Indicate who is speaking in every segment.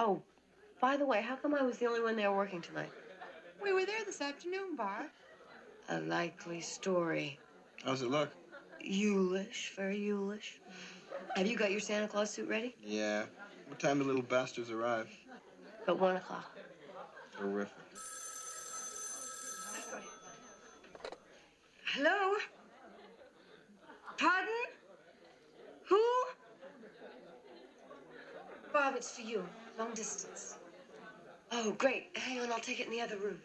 Speaker 1: Oh, by the way, how come I was the only one there working tonight?
Speaker 2: We were there this afternoon, Bar.
Speaker 1: A likely story.
Speaker 3: How's it look?
Speaker 1: Youlish, very Youlish. Have you got your Santa Claus suit ready?
Speaker 3: Yeah. What time do little bastards arrive?
Speaker 1: At 1 o'clock.
Speaker 3: Terrific.
Speaker 1: Hello? Pardon? Who? Bob, it's for you. Long distance. Oh, great. Hang on, I'll take it in the other room.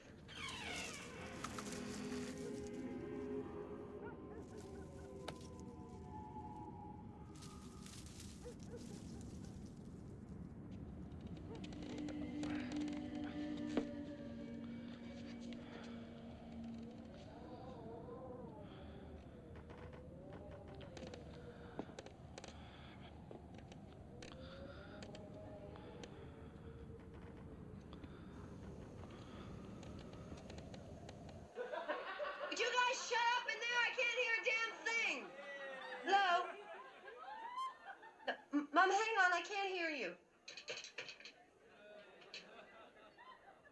Speaker 1: Would you guys shut up in there? I can't hear a damn thing. Hello? No, Mom, hang on. I can't hear you.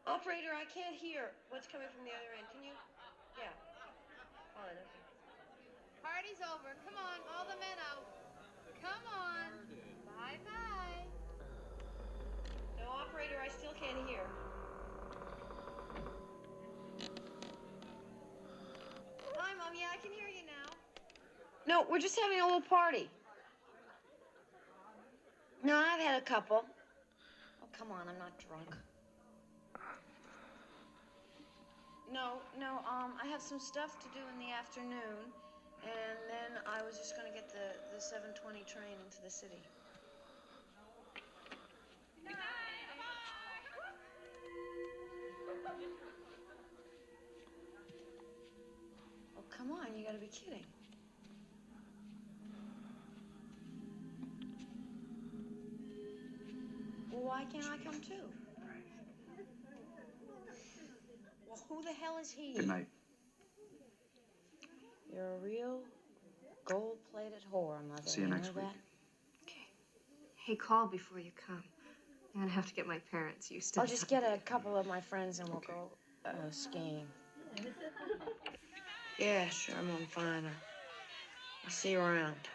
Speaker 1: Operator, I can't hear what's coming from the other end. Can you? Yeah. Fine, okay.
Speaker 2: Party's over. Come on, all the men out. Come on. Bye-bye.
Speaker 1: No, operator, I still can't hear. Hi, Mom. Yeah, I can hear you now. No, we're just having a little party. No, I've had a couple. Oh, come on, I'm not drunk. No, I have some stuff to do in the afternoon, and then I was just going to get the 7:20 train into the city. Oh, come on, you got to be kidding. Well, why can't I come too? Well, who the hell is he?
Speaker 3: Good night.
Speaker 1: You're a real gold-plated whore, Mother.
Speaker 3: See you next
Speaker 1: know
Speaker 3: week.
Speaker 1: That?
Speaker 4: Okay. Hey, call before you come. I'm gonna have to get my parents used to
Speaker 1: I'll
Speaker 4: that.
Speaker 1: just get a couple of my friends and we'll go skiing. Yeah, sure, I'm fine. I'll see you around.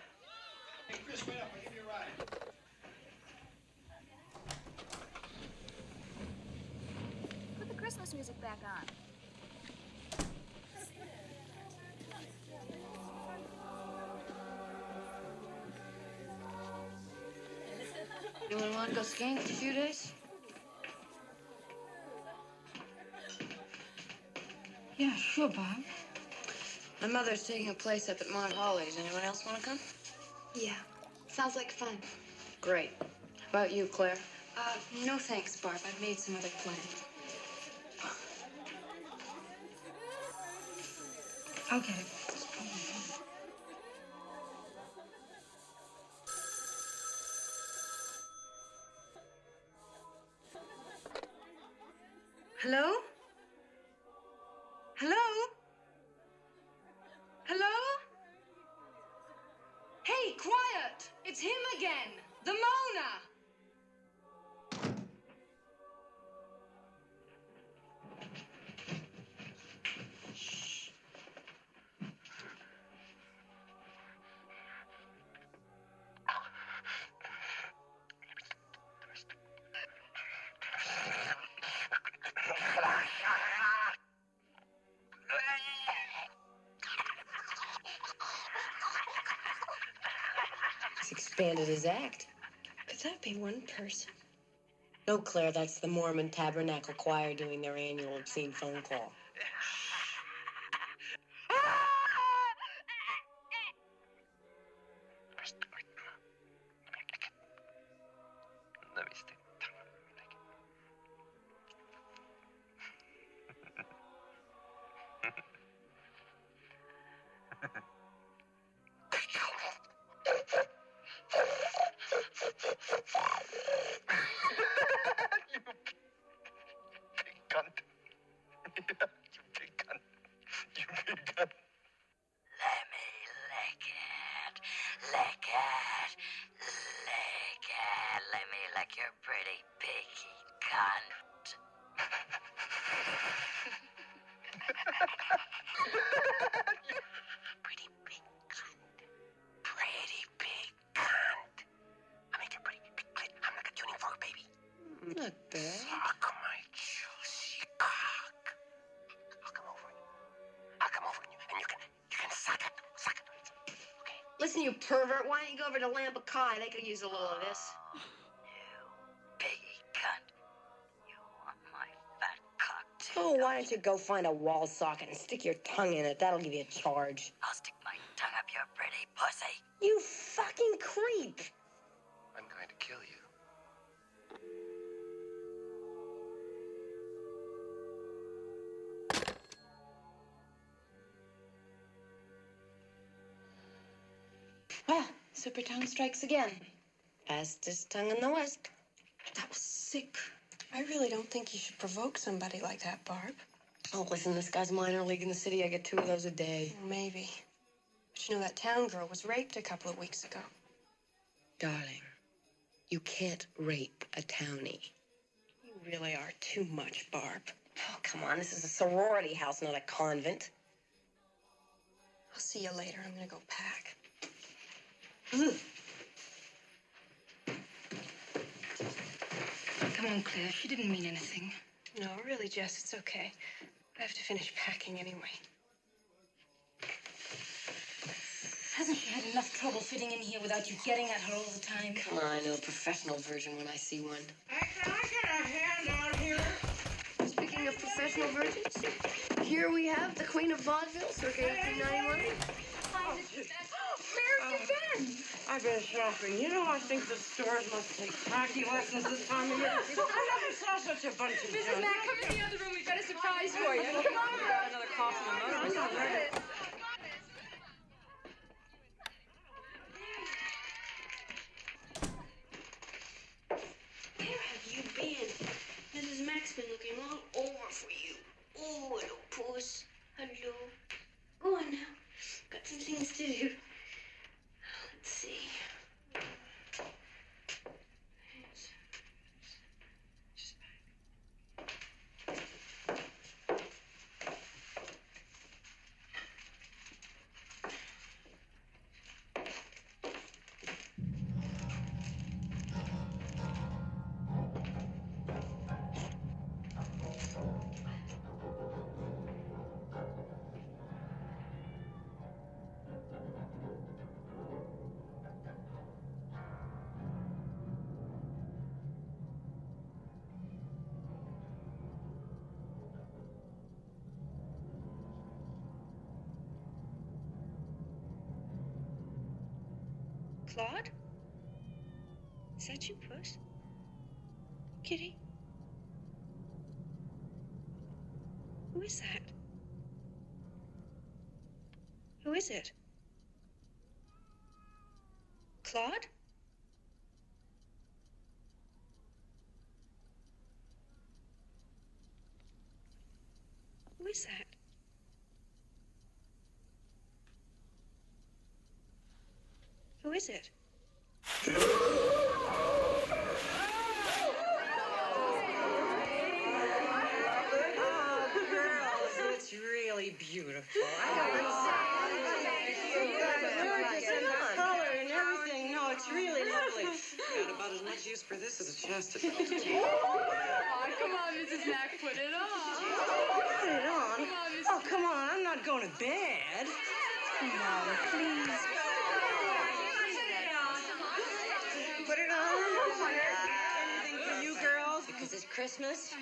Speaker 3: Hey, Chris, wait up. I'll give you a ride.
Speaker 5: Put the Christmas music back on.
Speaker 1: You want to go skiing for a few days?
Speaker 4: Yeah, sure, Bob.
Speaker 1: My mother's taking a place up at Mount Holly's. Anyone else want to come?
Speaker 4: Yeah, sounds like fun.
Speaker 1: Great. How about you, Claire?
Speaker 4: No thanks, Barb. I've made some other plans. I'll get it.
Speaker 1: Hello? Hello? Hello? Hey, quiet! It's him again! The Mona! He's expanded his act.
Speaker 4: Could that be one person?
Speaker 1: No, Claire, that's the Mormon Tabernacle Choir doing their annual obscene phone call.
Speaker 6: Let me stay. Cunt. You big cunt. You big cunt. Let me lick it. Lick it. Lick it. Let me lick your pretty piggy.
Speaker 4: Listen, you pervert, why don't you go over to Lambakai? They could use a little of this.
Speaker 6: You piggy cunt. You want my fat cock too?
Speaker 4: Oh, why don't you go find a wall socket and stick your tongue in it? That'll give you a charge.
Speaker 6: I'll stick my tongue up your pretty pussy.
Speaker 4: You fucking creep!
Speaker 3: I'm going to kill you.
Speaker 1: Well, super tongue strikes again.
Speaker 4: Fastest tongue in the West.
Speaker 7: That was sick. I really don't think you should provoke somebody like that, Barb.
Speaker 4: Oh, listen, this guy's minor league in the city. I get 2 of those a day.
Speaker 7: Maybe. But you know that town girl was raped a couple of weeks ago.
Speaker 4: Darling, you can't rape a townie.
Speaker 7: You really are too much, Barb.
Speaker 4: Oh, come on. This is a sorority house, not a convent.
Speaker 7: I'll see you later. I'm gonna go pack.
Speaker 4: Come on, Claire. She didn't mean anything.
Speaker 7: No, really, Jess, it's okay. I have to finish packing anyway.
Speaker 8: Hasn't she had enough trouble fitting in here without you getting at her all the time?
Speaker 4: Come on, I know a professional version when I see one.
Speaker 9: Can I get a hand out here?
Speaker 4: Speaking of professional virgins, here we have the Queen of Vaudeville, circa 1891.
Speaker 9: Where have you been? I've been shopping. You know, I think the stores must take tacky lessons this time of year. I never saw such a bunch of
Speaker 2: Mrs.
Speaker 9: junk.
Speaker 2: Mack, come in the other room. We've got a surprise for you. Come on.
Speaker 9: Another coffee and mug.
Speaker 4: Where have you been? Mrs. Mack's been looking all over for you. Oh, hello, puss. Hello. Go on now. Got some things to do. Let's see.
Speaker 7: Claude? Is that you, Puss? Kitty? Who is that? Who is it? Claude? Who is that? Who is it?
Speaker 9: It's really beautiful. Color and everything. No, it's really lovely. Got about as much use for this as a chastity belt.
Speaker 2: Oh, come on, Mrs. Mack, put it on.
Speaker 9: Put it on?
Speaker 2: Come on, Mrs.
Speaker 9: Oh, come on. I'm not going to bed.
Speaker 7: Come on, please.
Speaker 9: Put it on. Anything for you girls?
Speaker 4: Because it's Christmas.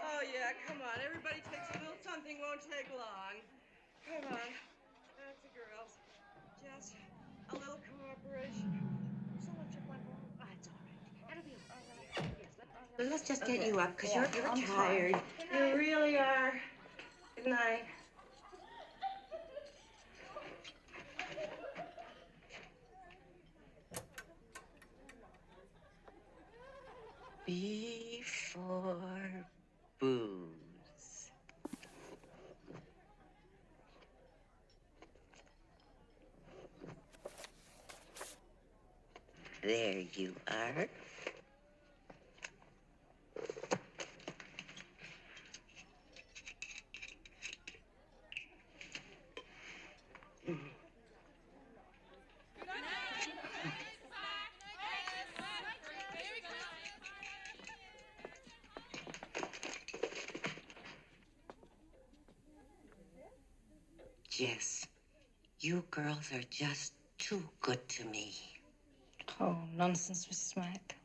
Speaker 9: Oh, yeah, come on. Everybody takes a little something, won't take long. Come on. That's the girls. Just a little cooperation.
Speaker 4: Let's just get you up, because you're tired.
Speaker 9: You really are. Good night.
Speaker 6: Before booze. There you are.
Speaker 10: Jess, you girls are just too good to me.
Speaker 8: Oh, nonsense, Mrs. Mack.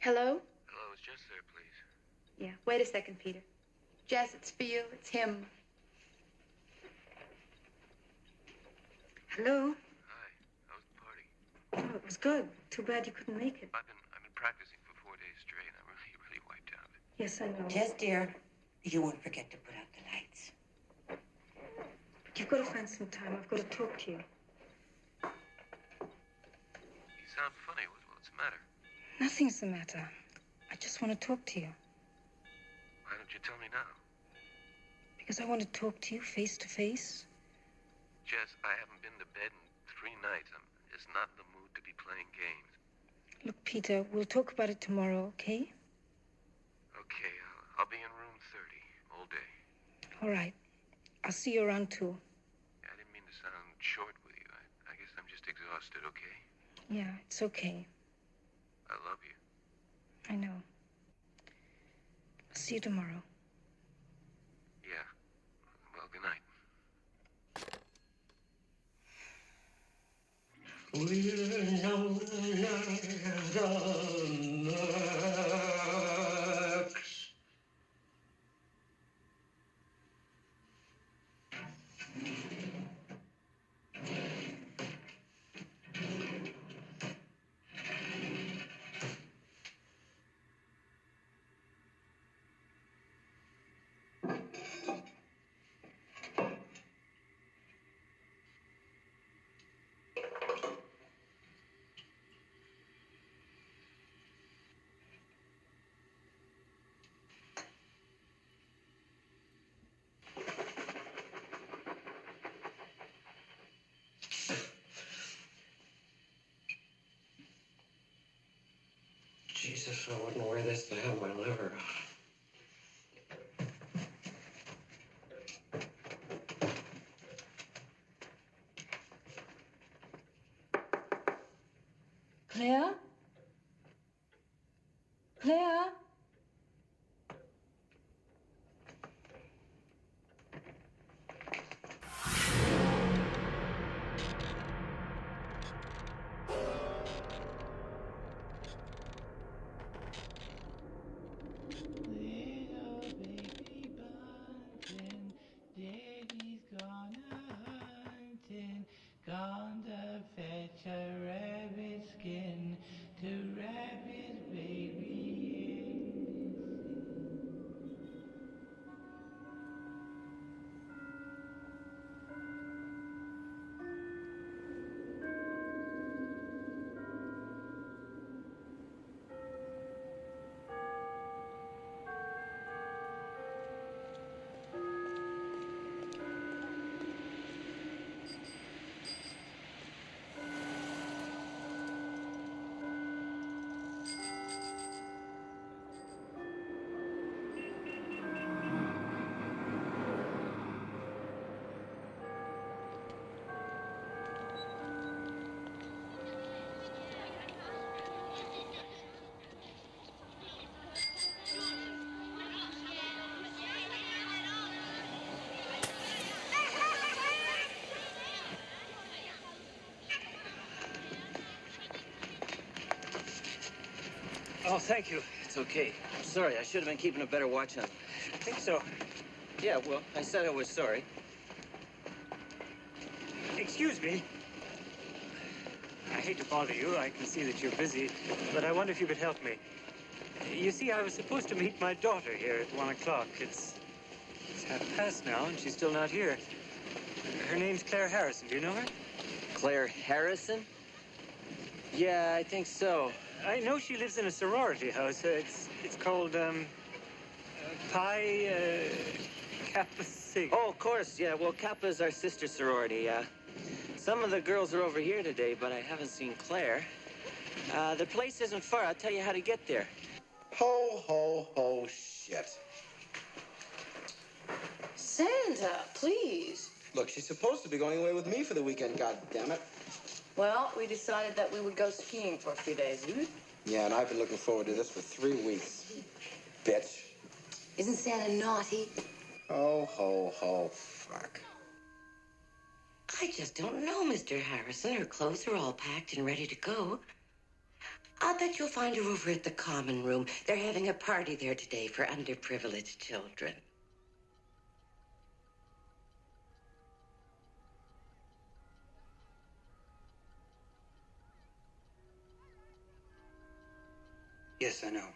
Speaker 2: Hello?
Speaker 3: Hello, is Jess there, please?
Speaker 2: Yeah, wait a second, Peter. Jess, it's for you. It's him.
Speaker 7: Hello?
Speaker 3: Hi, how was the party?
Speaker 7: Oh, it was good. Too bad you couldn't make it.
Speaker 3: I've been practicing for 4 days straight. I'm really wiped out.
Speaker 7: Yes, I know.
Speaker 10: Jess, dear, you won't forget to put out the lights.
Speaker 7: You've got to find some time. I've got to talk to you.
Speaker 3: You sound funny. What's the matter?
Speaker 8: Nothing's the matter. I just want to talk to you.
Speaker 3: Why don't you tell me now?
Speaker 8: Because I want to talk to you face to face.
Speaker 3: Jess, I haven't been to bed in 3 nights. I'm just not in the mood to be playing games.
Speaker 8: Look, Peter, we'll talk about it tomorrow, okay?
Speaker 3: Okay, I'll be in room 30 all day.
Speaker 8: All right. I'll see you around 2.
Speaker 3: I didn't mean to sound short with you. I guess I'm just exhausted, okay?
Speaker 8: Yeah, it's okay.
Speaker 3: I love you.
Speaker 8: I know. I'll see you tomorrow.
Speaker 3: Yeah. Well, good night.
Speaker 11: Jesus, I wouldn't wear this to have my liver.
Speaker 8: Claire? Claire?
Speaker 12: Gone to fetch a rabbit skin to wrap his baby in.
Speaker 13: Oh, thank you. It's okay. I'm sorry. I should have been keeping a better watch on them.
Speaker 11: I think so.
Speaker 13: Yeah, well, I said I was sorry.
Speaker 11: Excuse me. I hate to bother you. I can see that you're busy, but I wonder if you could help me. You see, I was supposed to meet my daughter here at 1 o'clock. It's 1:30 now, and she's still not here. Her name's Claire Harrison. Do you know her?
Speaker 13: Claire Harrison? Yeah, I think so.
Speaker 11: I know she lives in a sorority house. It's called, Pi, Kappa Sig.
Speaker 13: Oh, of course, yeah. Well, Kappa's our sister sorority, yeah. Some of the girls are over here today, but I haven't seen Claire. The place isn't far. I'll tell you how to get there.
Speaker 14: Ho, ho, ho, shit.
Speaker 7: Santa, please.
Speaker 14: Look, she's supposed to be going away with me for the weekend, goddammit.
Speaker 10: Well, we decided that we would go skiing for a few days.
Speaker 14: Yeah, and I've been looking forward to this for 3 weeks. Bitch.
Speaker 10: Isn't Santa naughty?
Speaker 14: Ho, ho, ho. Fuck.
Speaker 10: I just don't know, Mr. Harrison. Her clothes are all packed and ready to go. I'll bet you'll find her over at the common room. They're having a party there today for underprivileged children.
Speaker 11: Yes, I know.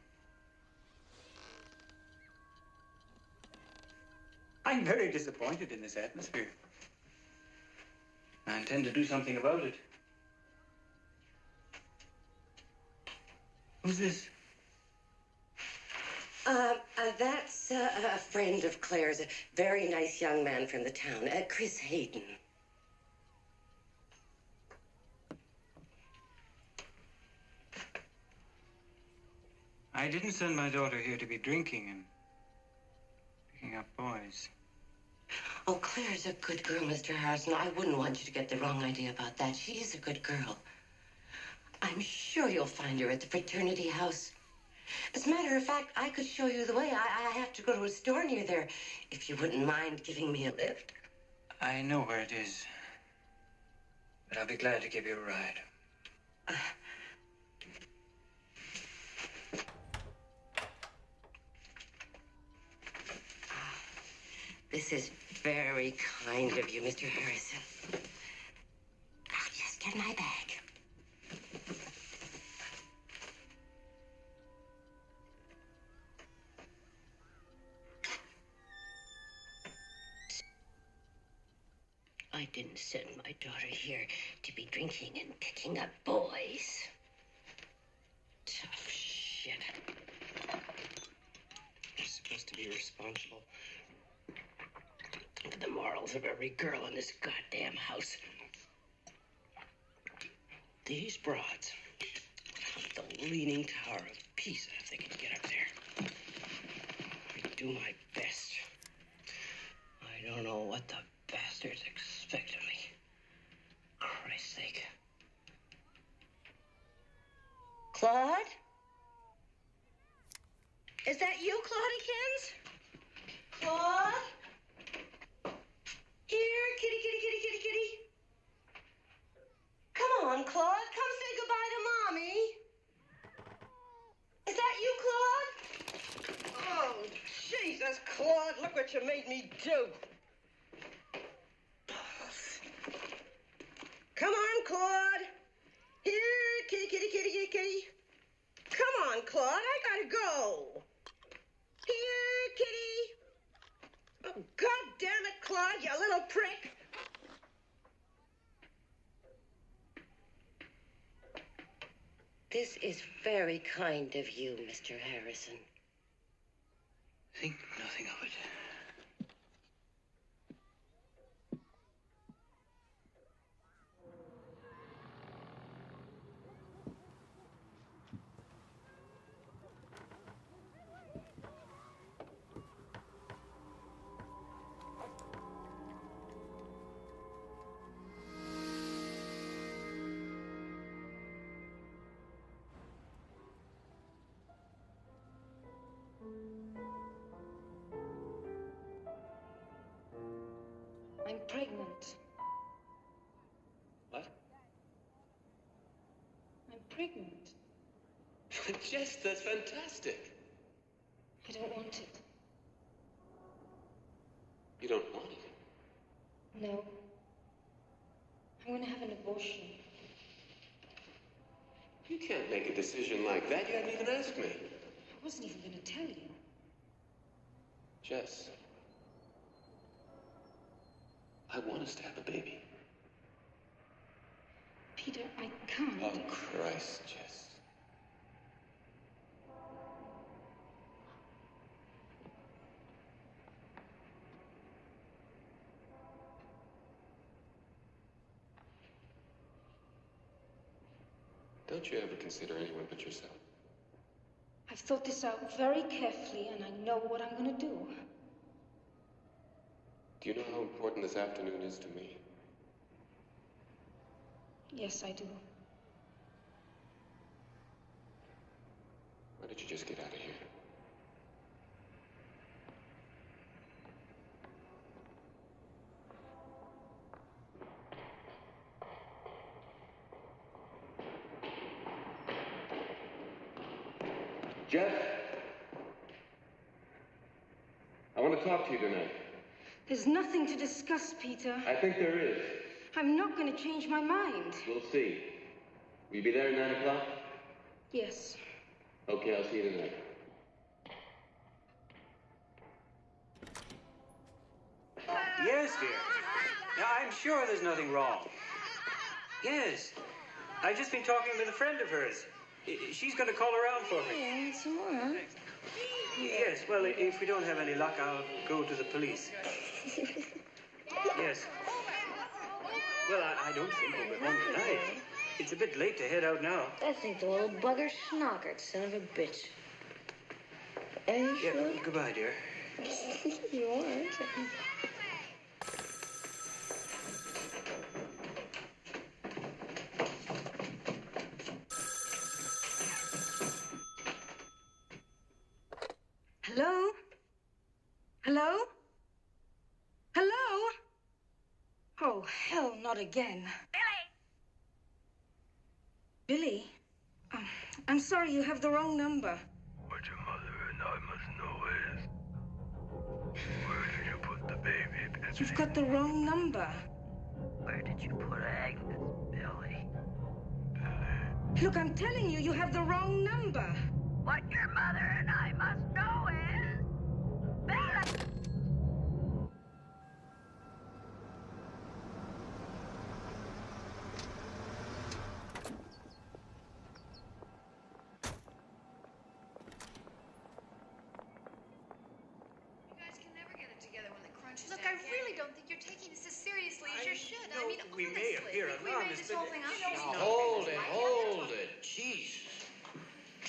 Speaker 11: I'm very disappointed in this atmosphere. I intend to do something about it. Who's this?
Speaker 10: That's a friend of Claire's, a very nice young man from the town, Chris Hayden.
Speaker 11: I didn't send my daughter here to be drinking and picking up boys.
Speaker 10: Oh, Claire's a good girl, Mr. Harrison. I wouldn't want you to get the wrong idea about that. She is a good girl. I'm sure you'll find her at the fraternity house. As a matter of fact, I could show you the way. I have to go to a store near there, if you wouldn't mind giving me a lift.
Speaker 11: I know where it is, but I'll be glad to give you a ride.
Speaker 10: This is very kind of you, Mr. Harrison. I'll just get my bag. I didn't send my daughter here to be drinking and picking up boys. Tough shit. You're supposed to be responsible for the morals of every girl in this goddamn house. These broads, the leaning tower of Pisa, if they can get up there. I do my best. I don't know what the bastards expect of me. Christ's sake. Claude? Is that you, Claudykins? Claude? Here, kitty, kitty, kitty, kitty, kitty. Come on, Claude. Come say goodbye to Mommy. Is that you, Claude?
Speaker 9: Oh, Jesus, Claude, look what you made me do. Come on, Claude. Here, kitty, kitty, kitty, kitty, kitty. Come on, Claude, I gotta go. Here, kitty. Oh, God damn it, Claude, you little prick.
Speaker 10: This is very kind of you, Mr. Harrison.
Speaker 11: Think nothing of it.
Speaker 8: I'm pregnant.
Speaker 3: What?
Speaker 8: I'm pregnant.
Speaker 3: Jess, that's fantastic.
Speaker 8: I don't want it.
Speaker 3: You don't want it?
Speaker 8: No. I'm gonna have an abortion.
Speaker 3: You can't make a decision like that. You hadn't even asked me.
Speaker 8: I wasn't even gonna tell you.
Speaker 3: Jess, I want us to have a baby.
Speaker 8: Peter, I can't.
Speaker 3: Oh, Christ, Jess. Don't you ever consider anyone but yourself?
Speaker 8: I've thought this out very carefully, and I know what I'm gonna do.
Speaker 3: Do you know how important this afternoon is to me?
Speaker 7: Yes, I do.
Speaker 3: Why don't you just get out of here? Jeff? I want to talk to you tonight.
Speaker 8: There's nothing to discuss, Peter.
Speaker 3: I think there is.
Speaker 8: I'm not going to change my mind.
Speaker 3: We'll see. Will you be there at 9 o'clock?
Speaker 8: Yes.
Speaker 3: Okay, I'll see you tonight.
Speaker 11: Yes, dear. Now, I'm sure there's nothing wrong. Yes. I've just been talking with a friend of hers. She's going to call around for me.
Speaker 8: Yeah, some more, huh?
Speaker 11: Yes, well, if we don't have any luck, I'll go to the police. Yes. Well, I don't think we'll be home tonight. It's a bit late to head out now.
Speaker 4: I think the little bugger schnockered, son of a bitch. And you should.
Speaker 11: Goodbye, dear.
Speaker 4: You aren't.
Speaker 8: Hello? Hello? Hello? Oh, hell, not again. Billy! Billy? I'm sorry, you have the wrong number.
Speaker 6: What your mother and I must know is, where did you put the baby, Betsy?
Speaker 8: You've got the wrong number.
Speaker 6: Where did you put Agnes, Billy?
Speaker 8: Look, I'm telling you, you have the wrong number.
Speaker 6: What your mother and I must know is, Billy!
Speaker 2: Look, I really don't think you're taking this as seriously as you should. I mean,
Speaker 11: We
Speaker 2: honestly,
Speaker 11: may appear
Speaker 2: if we
Speaker 11: alarmed,
Speaker 2: made this
Speaker 11: but
Speaker 2: whole thing up.
Speaker 14: Now, hold it. Jeez.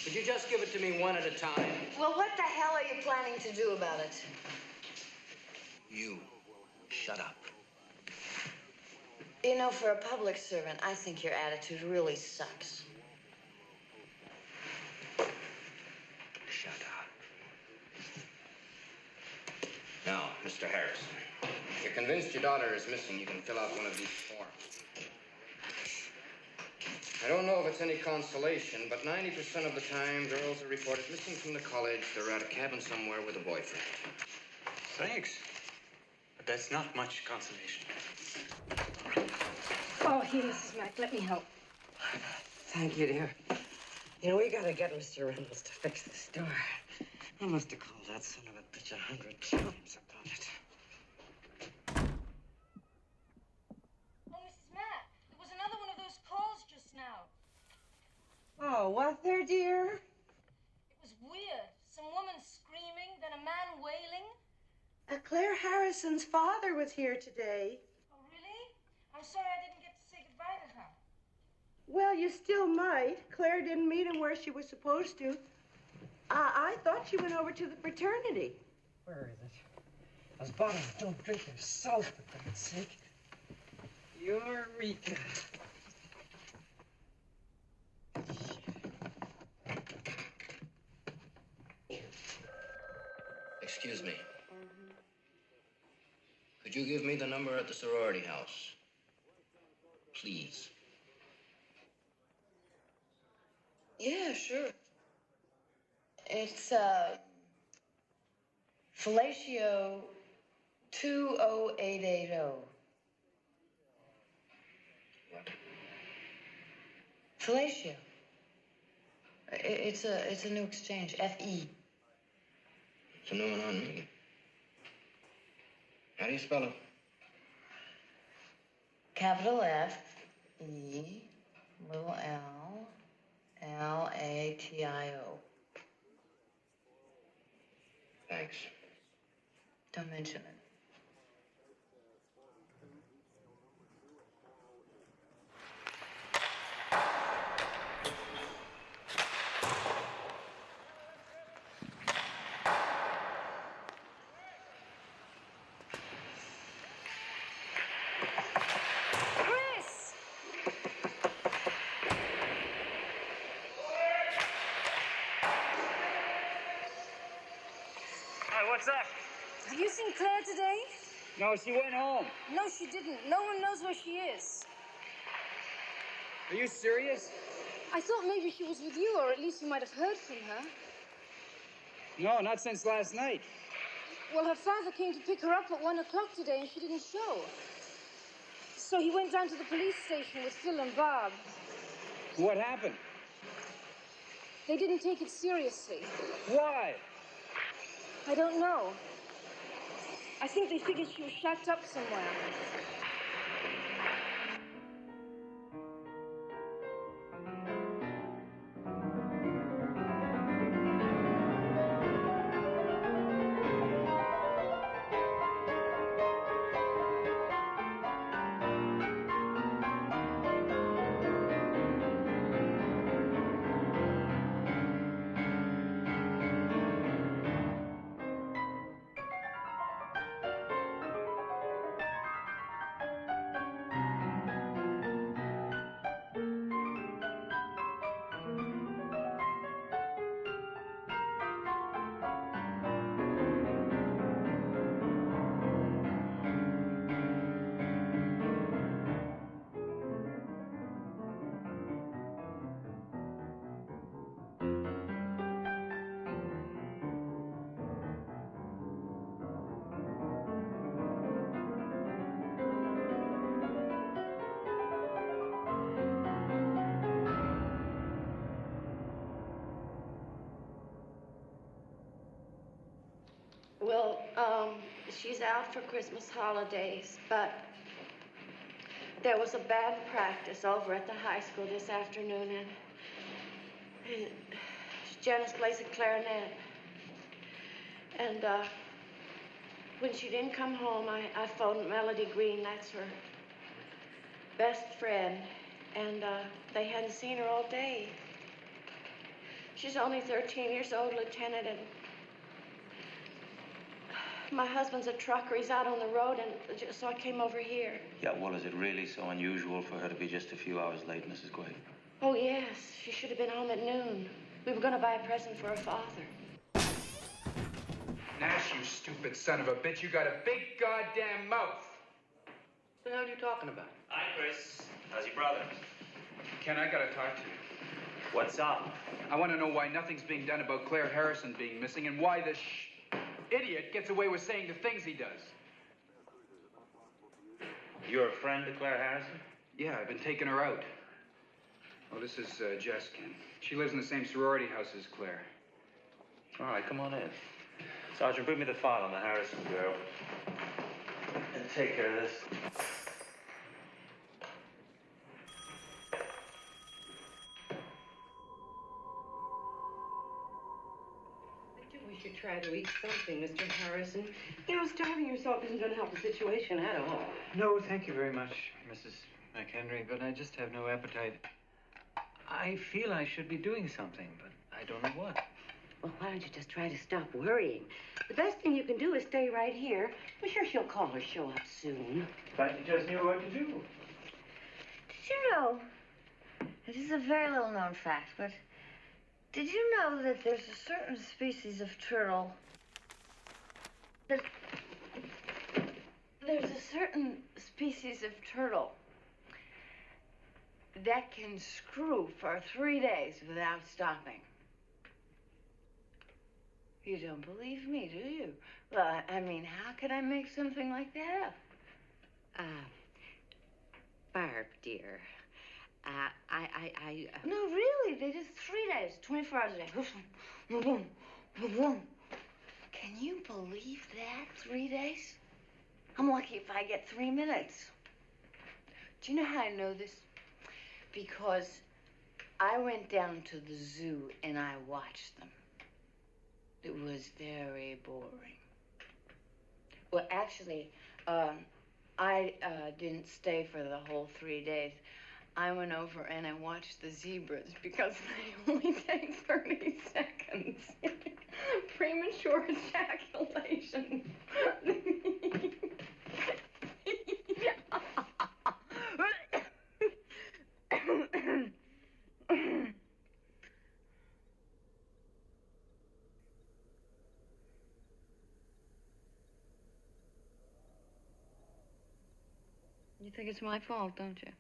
Speaker 14: Could you just give it to me one at a time?
Speaker 1: Well, what the hell are you planning to do about it?
Speaker 14: You. Shut up.
Speaker 1: You know, for a public servant, I think your attitude really sucks.
Speaker 14: Shut up. Now, Mr. Harrison, if you're convinced your daughter is missing, you can fill out one of these forms. I don't know if it's any consolation, but 90% of the time, girls are reported missing from the college. They're at a cabin somewhere with a boyfriend.
Speaker 11: Thanks. But that's not much consolation.
Speaker 8: Oh, here, Mrs. Mack, let me help.
Speaker 10: Thank you, dear. You know, we gotta get Mr. Reynolds to fix this door. I must have called that son of a bitch 100 times about it.
Speaker 8: Oh, Mrs. Mack, there was another one of those calls just now.
Speaker 9: Oh, what there, dear?
Speaker 8: It was weird. Some woman screaming, then a man wailing.
Speaker 9: Claire Harrison's father was here today.
Speaker 8: Oh, really? I'm sorry I didn't get to say goodbye to her.
Speaker 9: Well, you still might. Claire didn't meet him where she was supposed to. I thought she went over to the fraternity.
Speaker 10: Where is it? Those bottles don't drink their salt, for God's sake. Eureka.
Speaker 14: Excuse me. Could you give me the number at the sorority house? Please.
Speaker 1: Yeah, sure. It's, fellatio 20880.
Speaker 14: What?
Speaker 1: Fellatio. It's a new exchange. FE.
Speaker 14: It's a new one on me. How do you spell it?
Speaker 1: Capital F, E, little L, LATIO.
Speaker 14: Thanks.
Speaker 1: Don't mention it.
Speaker 11: Hi, what's up?
Speaker 8: Have you seen Claire today?
Speaker 11: No, she went home.
Speaker 8: No, she didn't. No one knows where she is.
Speaker 11: Are you serious?
Speaker 8: I thought maybe she was with you, or at least you might have heard from her.
Speaker 11: No, not since last night.
Speaker 8: Well, her father came to pick her up at 1 o'clock today, and she didn't show. So he went down to the police station with Phil and Bob.
Speaker 11: What happened?
Speaker 8: They didn't take it seriously.
Speaker 11: Why?
Speaker 8: I don't know. I think they figured she was shacked up somewhere.
Speaker 9: Well, she's out for Christmas holidays, but there was a band practice over at the high school this afternoon, and Janice plays the clarinet. And when she didn't come home, I phoned Melody Green, that's her best friend, and they hadn't seen her all day. She's only 13 years old, Lieutenant, and my husband's a trucker. He's out on the road, and so I came over here.
Speaker 15: Yeah, well, is it really so unusual for her to be just a few hours late, Mrs. Quaid?
Speaker 9: Oh, yes. She should have been home at noon. We were going to buy a present for her father.
Speaker 16: Nash, you stupid son of a bitch. You got a big goddamn mouth.
Speaker 14: What the hell are you talking about?
Speaker 15: Hi, Chris. How's your brother?
Speaker 16: Ken, I gotta talk to you.
Speaker 15: What's up?
Speaker 16: I want to know why nothing's being done about Claire Harrison being missing and why this idiot gets away with saying the things he does.
Speaker 15: You're a friend to Claire Harrison?
Speaker 16: Yeah, I've been taking her out. Oh, this is Jess, Ken. She lives in the same sorority house as Claire.
Speaker 15: All right, come on in. Sergeant, bring me the file on the Harrison girl. And take care of this.
Speaker 10: We should try to eat something, Mr. Harrison. You know, starving yourself isn't going to help the situation at all.
Speaker 11: No, thank you very much, Mrs. McHenry, but I just have no appetite. I feel I should be doing something, but I don't know what.
Speaker 10: Well, why don't you just try to stop worrying? The best thing you can do is stay right here. I'm sure she'll call or show up soon.
Speaker 11: But you just knew what to do.
Speaker 1: Did you know, this is a very little known fact, but did you know that there's a certain species of turtle there's a certain species of turtle that can screw for 3 days without stopping? You don't believe me, do you? Well, I mean, how could I make something like that up?
Speaker 10: Barb, dear.
Speaker 1: No, really, they did 3 days, 24 hours a day. Can you believe that? 3 days? I'm lucky if I get 3 minutes. Do you know how I know this? Because I went down to the zoo and I watched them. It was very boring. Well, actually, I didn't stay for the whole 3 days. I went over and I watched the zebras because they only take 30 seconds. Premature ejaculation. You think it's my fault, don't you?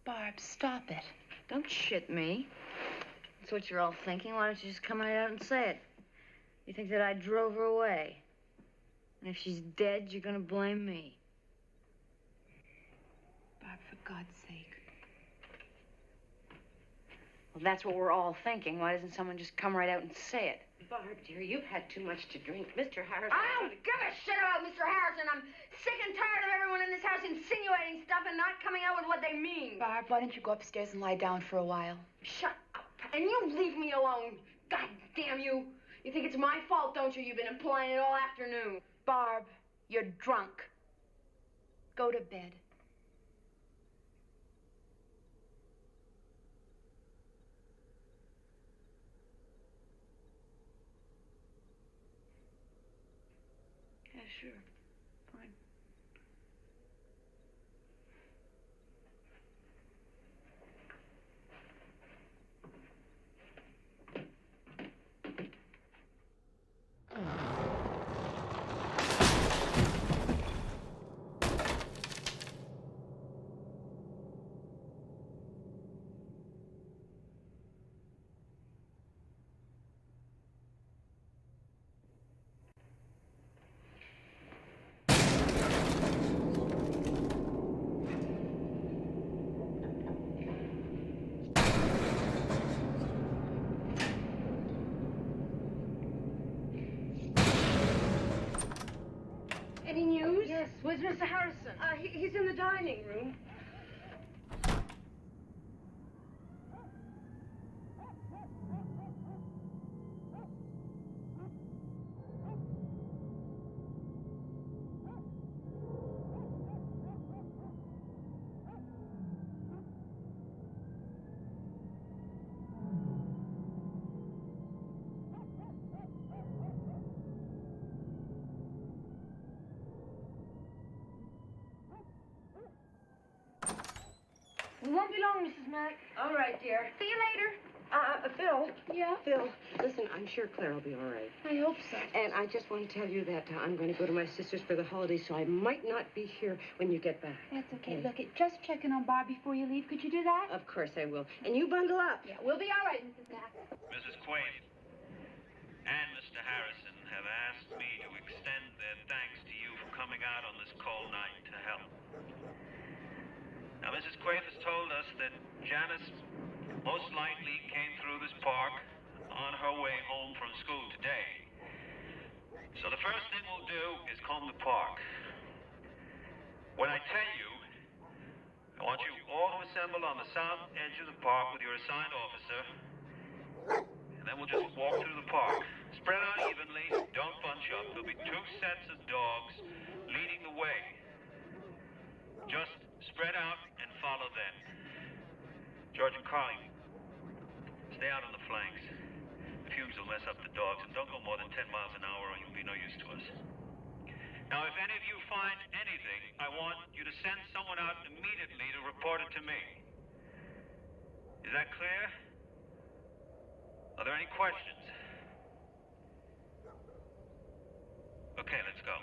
Speaker 2: Barb, stop it.
Speaker 1: Don't shit me. That's what you're all thinking. Why don't you just come right out and say it? You think that I drove her away. And if she's dead, you're gonna blame me.
Speaker 2: Barb, for God's sake.
Speaker 1: Well, that's what we're all thinking. Why doesn't someone just come right out and say it?
Speaker 10: Barb, dear, you've had too much to drink. Mr. Harrison...
Speaker 1: I don't give a shit about Mr. Harrison. I'm sick and tired of everyone in this house insinuating stuff and not coming out with what they mean.
Speaker 2: Barb, why don't you go upstairs and lie down for a while?
Speaker 1: Shut up. And you leave me alone. God damn you. You think it's my fault, don't you? You've been implying it all afternoon.
Speaker 2: Barb, you're drunk. Go to bed.
Speaker 1: Yeah, sure. Fine.
Speaker 8: Any news? Yes. Where's Mr. Harrison? He's in the dining room. We won't be long, Mrs. Mack.
Speaker 10: All right, dear.
Speaker 8: See you later.
Speaker 10: Phil.
Speaker 8: Yeah?
Speaker 10: Phil, listen, I'm sure Claire will be all right.
Speaker 8: I hope so.
Speaker 10: And I just want to tell you that I'm going to go to my sister's for the holidays, so I might not be here when you get back.
Speaker 2: That's okay. Look, just checking on Barb before you leave. Could you do that?
Speaker 10: Of course I will. And you bundle up.
Speaker 2: Yeah, we'll be all right, Mrs. Mack.
Speaker 15: Mrs. Quaid and Mr. Harrison have asked me to extend their thanks to you for coming out on this cold night to help. Now, Mrs. Quaid has told us that Janice most likely came through this park on her way home from school today. So the first thing we'll do is comb the park. When I tell you, I want you all to assemble on the south edge of the park with your assigned officer, and then we'll just walk through the park. Spread out evenly, don't bunch up. There'll be 2 sets of dogs leading the way. Just spread out and follow them. George and Carly, stay out on the flanks. The fumes will mess up the dogs, and don't go more than 10 miles an hour or you'll be no use to us. Now, if any of you find anything, I want you to send someone out immediately to report it to me. Is that clear? Are there any questions? Okay, let's go.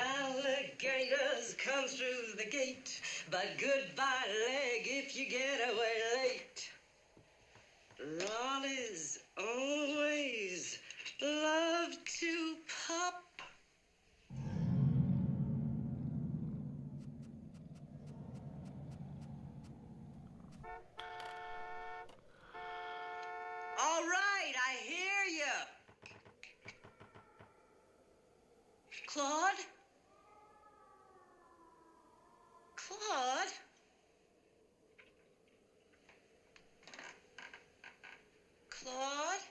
Speaker 10: Alligators come through the gate, but goodbye leg if you get away late. Lollies always love to pop. All right, I hear you. Claude? Claude? Claude?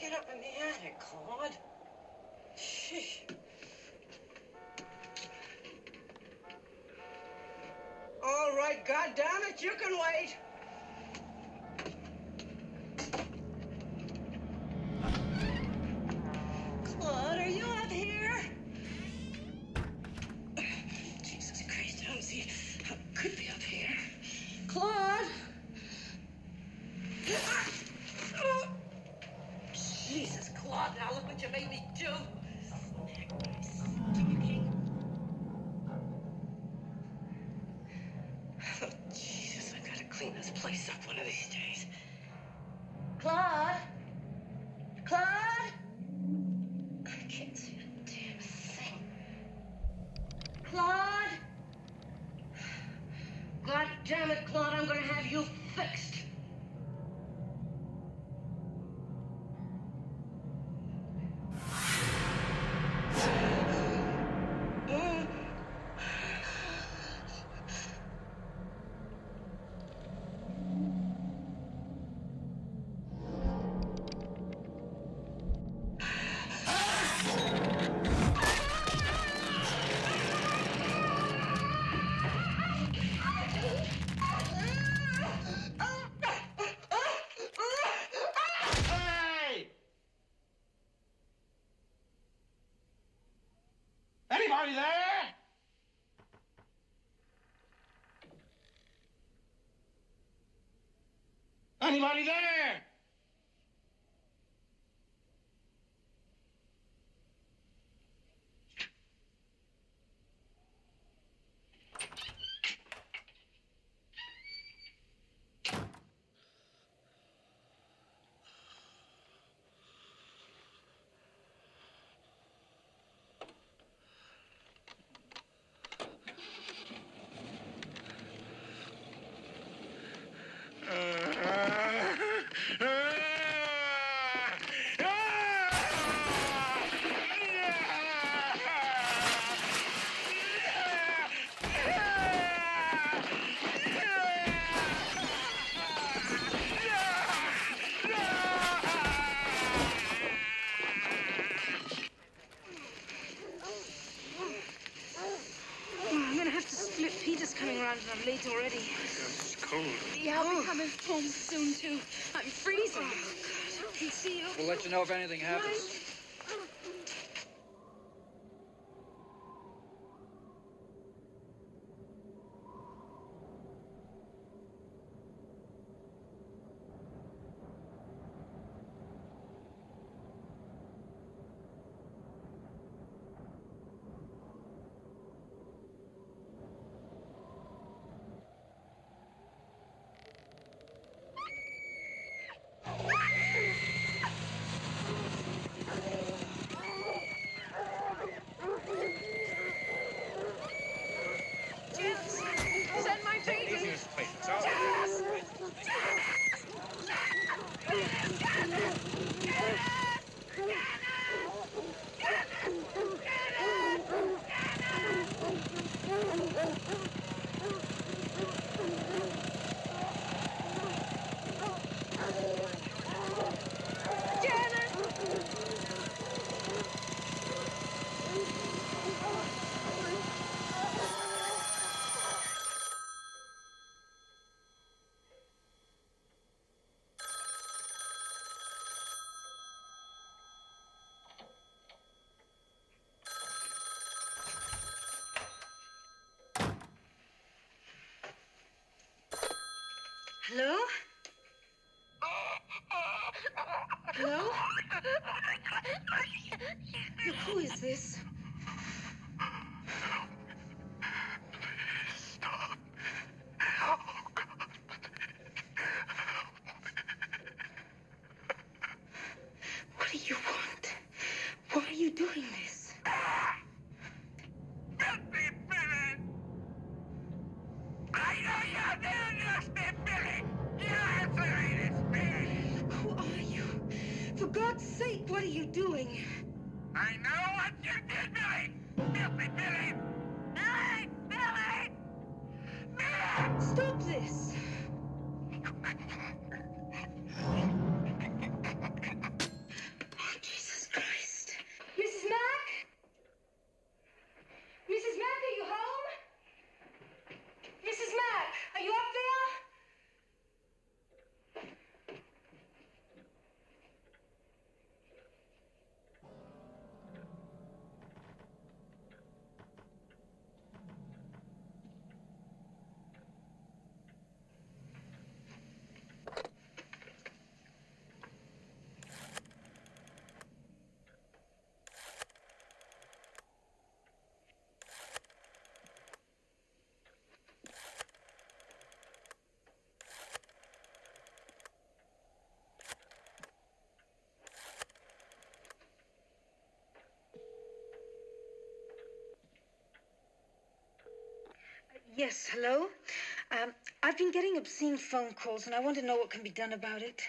Speaker 9: get up in the attic, Claude. Sheesh. All right, goddammit, you can wait. Claude, are you up here? Jesus Christ, I don't see how it could be up here. Claude! Oh. Jesus, Claude, now look what you made me do. Oh, Jesus, I gotta clean this place up one of these days. Claude? Claude? I can't see a damn thing. Claude? God damn it, Claude, I'm gonna have you fixed.
Speaker 6: Anybody there? Anybody there?
Speaker 8: I'm gonna have to split. Peter's coming around and I'm late already.
Speaker 11: It's cold.
Speaker 8: Yeah, I'll be coming home soon, too. I'm freezing. Oh, God. I can see you.
Speaker 16: We'll let you know if anything happens.
Speaker 8: Send my baby.
Speaker 9: Hello? Hello? Look, who is this?
Speaker 6: Stop.
Speaker 9: What do you want? Why are you doing this? Who are you? For God's sake, what are you doing?
Speaker 6: I know what you did, Billy! Filthy Billy! Billy! Billy! Billy!
Speaker 9: Stop this!
Speaker 8: Yes, hello? I've been getting obscene phone calls, and I want to know what can be done about it.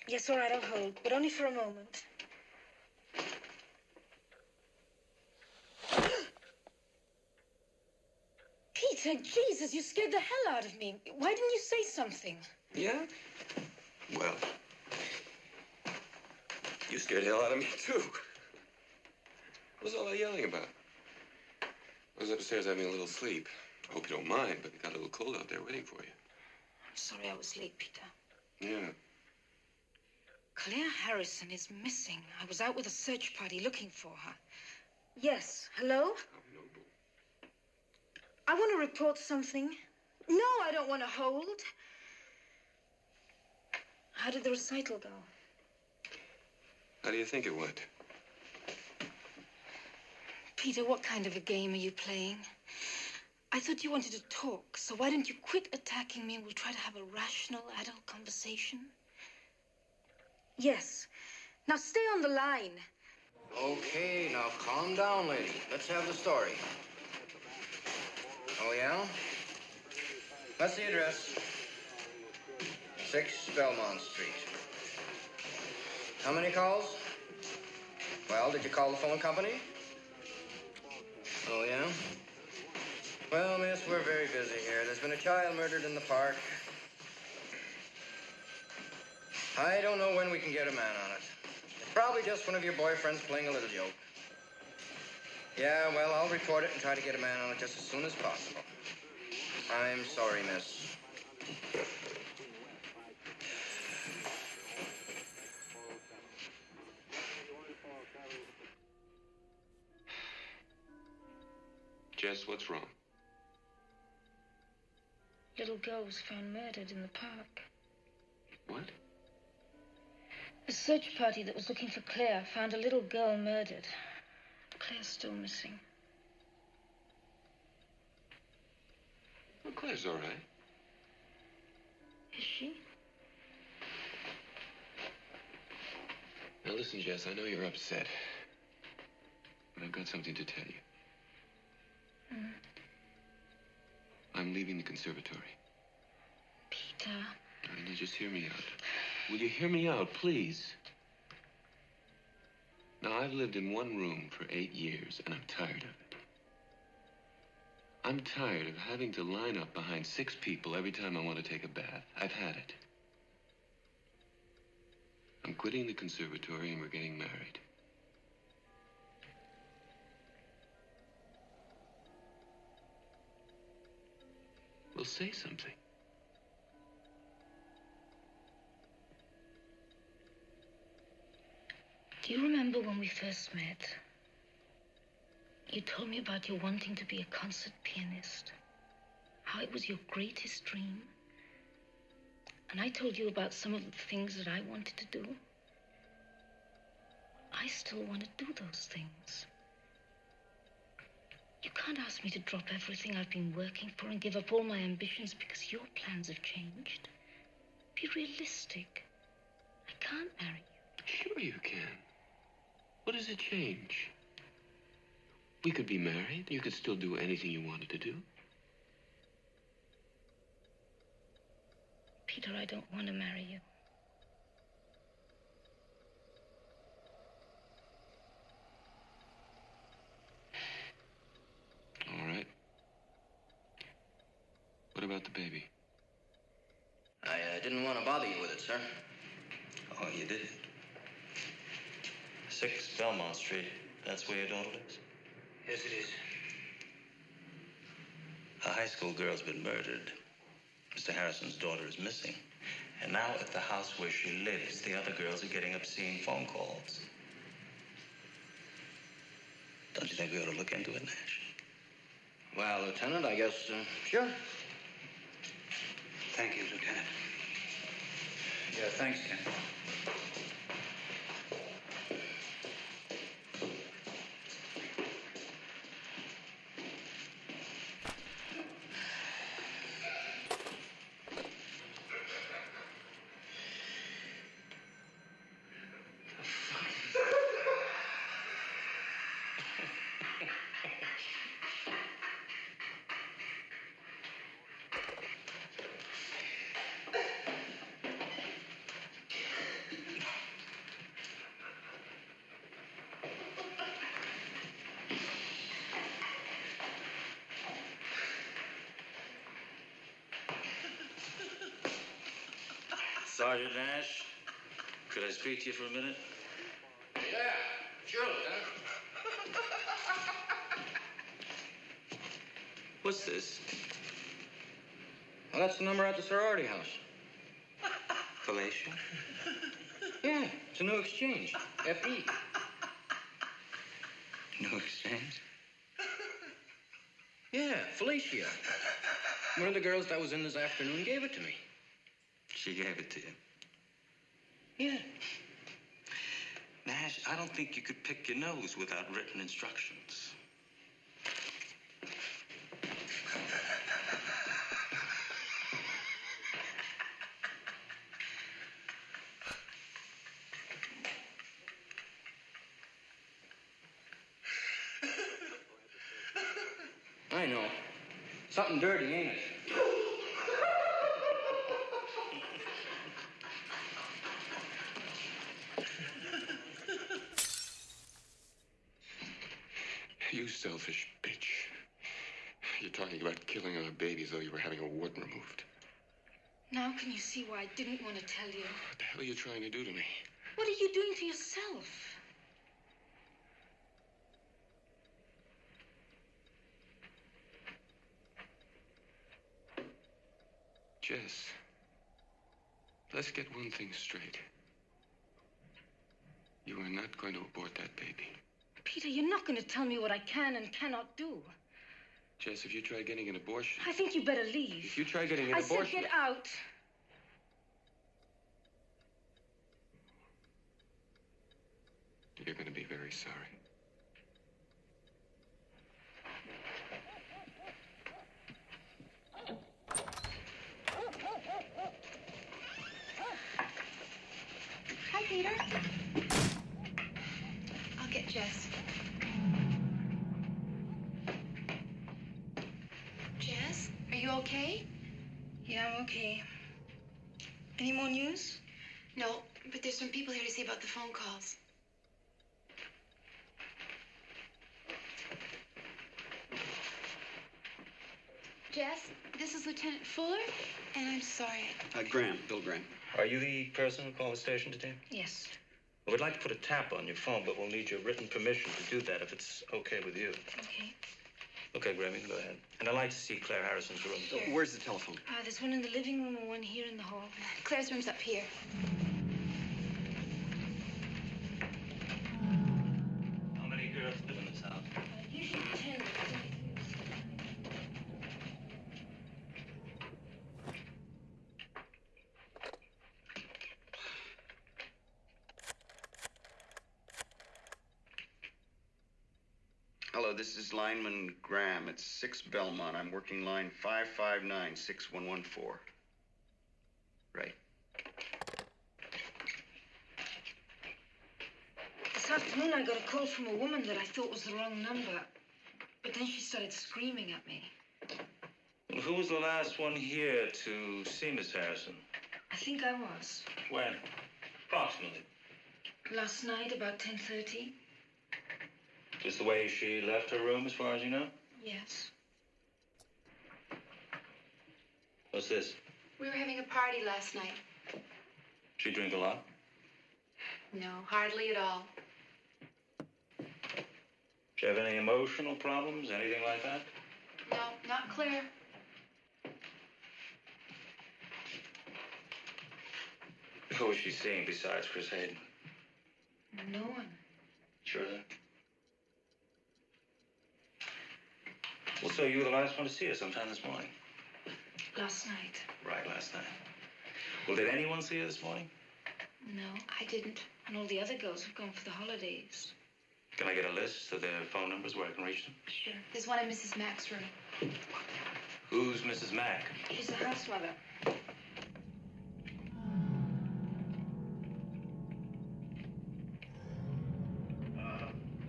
Speaker 8: Yes, all right, I'll hold, but only for a moment. Peter, Jesus, you scared the hell out of me. Why didn't you say something?
Speaker 3: Yeah? Well, you scared the hell out of me, too. What was all that yelling about? I was upstairs having a little sleep. I hope you don't mind, but it got a little cold out there waiting for you.
Speaker 8: I'm sorry I was late, Peter.
Speaker 3: Yeah.
Speaker 8: Claire Harrison is missing. I was out with a search party looking for her. Yes, hello? I want to report something. No, I don't want to hold. How did the recital go?
Speaker 3: How do you think it went?
Speaker 8: Peter, what kind of a game are you playing? I thought you wanted to talk, so why don't you quit attacking me and we'll try to have a rational adult conversation? Yes. Now stay on the line.
Speaker 14: Okay, now calm down, lady. Let's have the story. Oh, yeah? What's the address? 6 Belmont Street. How many calls? Well, did you call the phone company? Oh, yeah? Well, miss, we're very busy here. There's been a child murdered in the park. I don't know when we can get a man on it. It's probably just one of your boyfriends playing a little joke. Yeah, well, I'll report it and try to get a man on it just as soon as possible. I'm sorry, miss.
Speaker 3: Jess, what's wrong?
Speaker 8: Little girl was found murdered in the park.
Speaker 3: What?
Speaker 8: A search party that was looking for Claire found a little girl murdered. Claire's still missing.
Speaker 3: Well, Claire's all right.
Speaker 8: Is she?
Speaker 3: Now listen, Jess, I know you're upset. But I've got something to tell you. I'm leaving the conservatory.
Speaker 8: Peter.
Speaker 3: Now, just hear me out. Will you hear me out, please? Now, I've lived in one room for 8 years, and I'm tired of it. I'm tired of having to line up behind 6 people every time I want to take a bath. I've had it. I'm quitting the conservatory, and we're getting married. Well, say something.
Speaker 8: Do you remember when we first met? You told me about your wanting to be a concert pianist. How it was your greatest dream. And I told you about some of the things that I wanted to do. I still want to do those things. You can't ask me to drop everything I've been working for and give up all my ambitions because your plans have changed. Be realistic. I can't marry you.
Speaker 3: Sure you can. What does it change? We could be married. You could still do anything you wanted to do.
Speaker 8: Peter, I don't want to marry you.
Speaker 3: All right. What about the baby?
Speaker 14: I didn't want to bother you with it, sir.
Speaker 17: Oh, you did? 6 Belmont Street. That's where your daughter lives?
Speaker 14: Yes, it is.
Speaker 17: A high school girl's been murdered. Mr. Harrison's daughter is missing. And now at the house where she lives, the other girls are getting obscene phone calls. Don't you think we ought to look into it, Nash?
Speaker 14: Well, Lieutenant, I guess, sure.
Speaker 16: Thank you, Lieutenant. Yeah, thanks, Ken.
Speaker 17: Sergeant Nash, could I speak to you for a minute?
Speaker 14: Yeah, sure, Lieutenant.
Speaker 17: What's this?
Speaker 14: Well, that's the number at the sorority house.
Speaker 17: Felicia?
Speaker 14: Yeah, it's a new exchange. F.E.
Speaker 17: No exchange?
Speaker 14: Yeah, Felicia. One of the girls that was in this afternoon gave it to me.
Speaker 17: She gave it to you.
Speaker 14: Yeah.
Speaker 17: Nash, I don't think you could pick your nose without written instructions.
Speaker 14: I know. Something dirty, ain't it?
Speaker 3: You selfish bitch. You're talking about killing our baby as though you were having a wart removed.
Speaker 8: Now can you see why I didn't want to tell you?
Speaker 3: What the hell are you trying to do to me?
Speaker 8: What are you doing to yourself?
Speaker 3: Jess, let's get one thing straight. You are not going to abort that baby.
Speaker 8: Peter, you're not going to tell me what I can and cannot do.
Speaker 3: Jess, if you try getting an abortion...
Speaker 8: I think you better leave.
Speaker 3: If you try getting an
Speaker 8: I
Speaker 3: abortion...
Speaker 8: said get out.
Speaker 3: You're going to be very sorry.
Speaker 2: Hi, Peter. I'll get Jess. Jess, are you okay?
Speaker 8: Yeah, I'm okay. Any more news?
Speaker 2: No, but there's some people here to see about the phone calls. Jess, this is Lieutenant Fuller, and I'm sorry.
Speaker 17: Graham, Bill Graham. Are you the person who called the station today?
Speaker 8: Yes.
Speaker 17: Well, we'd like to put a tap on your phone, but we'll need your written permission to do that if it's okay with you.
Speaker 8: Okay.
Speaker 17: Okay, Graham, you can go ahead. And I'd like to see Claire Harrison's room.
Speaker 8: Sure.
Speaker 17: Where's the telephone?
Speaker 8: There's one in the living room and one here in the hall.
Speaker 2: Claire's room's up here.
Speaker 17: How many girls live in this house?
Speaker 8: Usually 10.
Speaker 18: Hello, this is lineman Graham. It's 6 Belmont. I'm working line 559-6114. Right.
Speaker 8: This afternoon I got a call from a woman that I thought was the wrong number. But then she started screaming at me.
Speaker 17: Who was the last one here to see Miss Harrison?
Speaker 8: I think I was.
Speaker 17: When? Approximately.
Speaker 8: Last night, about 10:30.
Speaker 17: Just the way she left her room, as far as you know?
Speaker 8: Yes.
Speaker 17: What's this?
Speaker 2: We were having a party last night.
Speaker 17: She drink a lot?
Speaker 2: No, hardly at all.
Speaker 17: Did you have any emotional problems, anything like that?
Speaker 2: No, not Claire.
Speaker 17: Who was she seeing besides Chris Hayden?
Speaker 8: No one.
Speaker 17: Sure of that? Well, so you were the last one to see her sometime this morning?
Speaker 8: Last night.
Speaker 17: Right, last night. Well, did anyone see her this morning?
Speaker 8: No, I didn't. And all the other girls have gone for the holidays.
Speaker 17: Can I get a list of their phone numbers where I can reach them?
Speaker 8: Sure.
Speaker 2: There's one in Mrs. Mack's room.
Speaker 17: Who's Mrs. Mack?
Speaker 8: She's the house mother.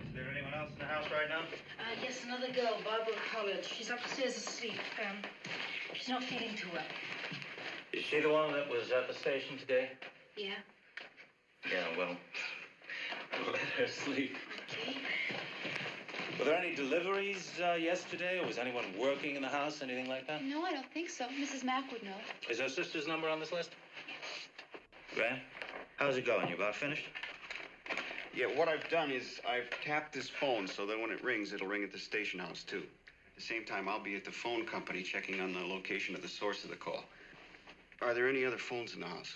Speaker 17: Is there anyone else in the house right now?
Speaker 8: Yes, another girl, Barbara Collard. She's upstairs asleep. She's not feeling too well.
Speaker 17: Is she the one that was at the station today?
Speaker 8: Yeah.
Speaker 17: Yeah, well, let her sleep.
Speaker 8: Okay.
Speaker 17: Were there any deliveries yesterday, or was anyone working in the house, anything like that?
Speaker 2: No, I don't think so. Mrs. Mack would know.
Speaker 17: Is her sister's number on this list? Graham, how's it going? You about finished?
Speaker 18: Yeah, what I've done is I've tapped this phone so that when it rings, it'll ring at the station house, too. At the same time, I'll be at the phone company checking on the location of the source of the call. Are there any other phones in the house?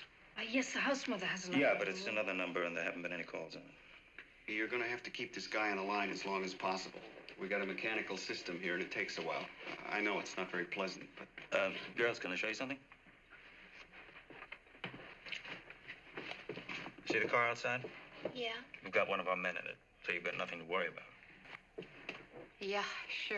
Speaker 8: Yes, the house mother has a number.
Speaker 17: Yeah, but it's another number and there haven't been any calls on it.
Speaker 18: You're going to have to keep this guy on the line as long as possible. We got a mechanical system here, and it takes a while. I know it's not very pleasant, but...
Speaker 17: Girls, can I show you something? See the car outside?
Speaker 7: Yeah.
Speaker 17: We've got one of our men in it, so you've got nothing to worry about.
Speaker 7: Yeah, sure.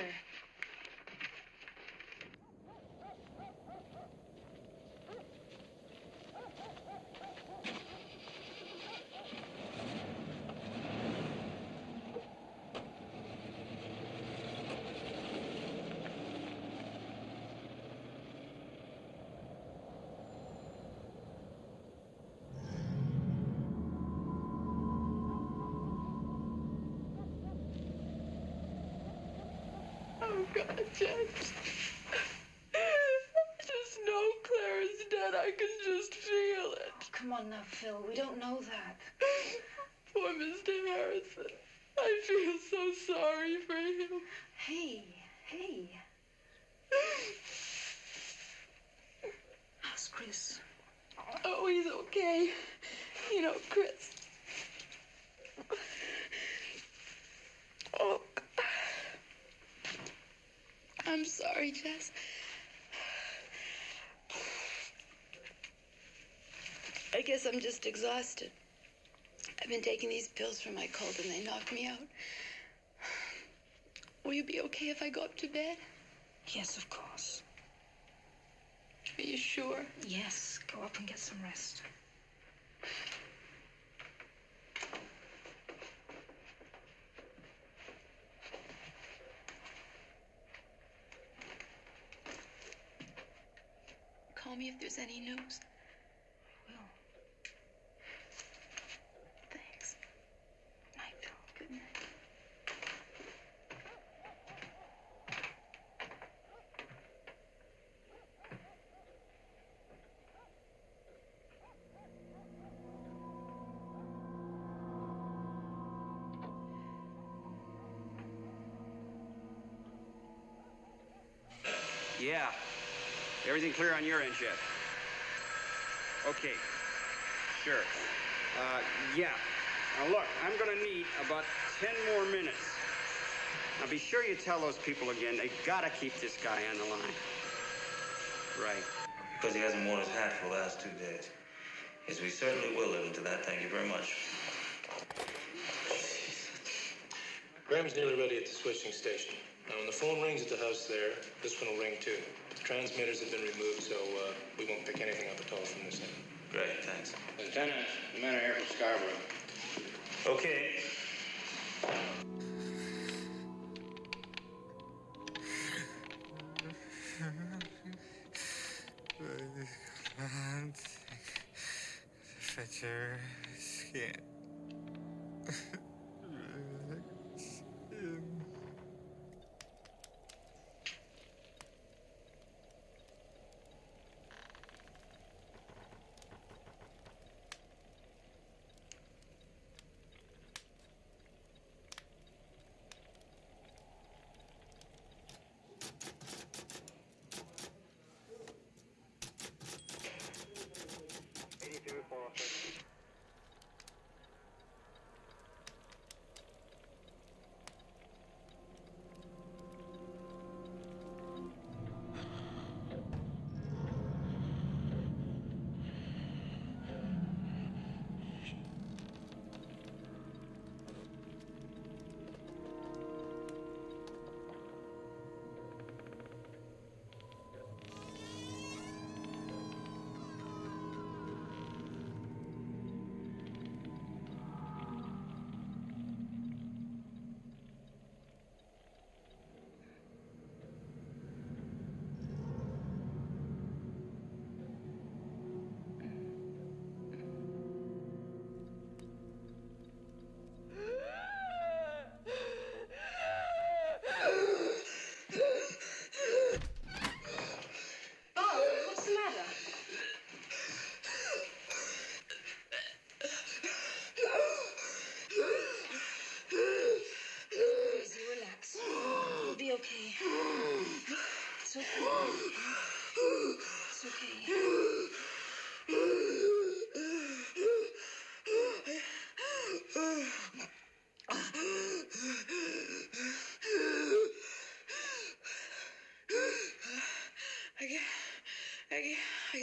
Speaker 19: Oh, God, James. I just know Claire is dead. I can just feel it.
Speaker 8: Oh, come on now, Phil. We don't know that.
Speaker 19: Poor Mr. Harrison. I feel so sorry for him.
Speaker 8: Hey. How's Chris?
Speaker 19: Oh, he's okay. You know, Chris. Oh, I'm sorry, Jess. I guess I'm just exhausted. I've been taking these pills for my cold and they knocked me out. Will you be okay if I go up to bed?
Speaker 8: Yes, of course.
Speaker 19: Are you sure?
Speaker 8: Yes, go up and get some rest.
Speaker 19: Call me if there's any news.
Speaker 8: I will.
Speaker 19: Thanks.
Speaker 8: Night, Phil.
Speaker 19: Good night.
Speaker 18: Yeah. Everything clear on your end, Jeff? Okay. Sure. Yeah. Now, look, I'm going to need about 10 more minutes. Now, be sure you tell those people again, they got to keep this guy on the line. Right.
Speaker 17: Because he hasn't worn his hat for the last 2 days. Yes, we certainly will live into that. Thank you very much.
Speaker 20: Graham's nearly ready at the switching station. Now, when the phone rings at the house there, this one will ring too. The transmitters have been removed, so we won't pick anything up at all from this end.
Speaker 17: Great, thanks.
Speaker 14: Lieutenant, the men are here from Scarborough.
Speaker 17: Okay.
Speaker 12: Fetch your skin.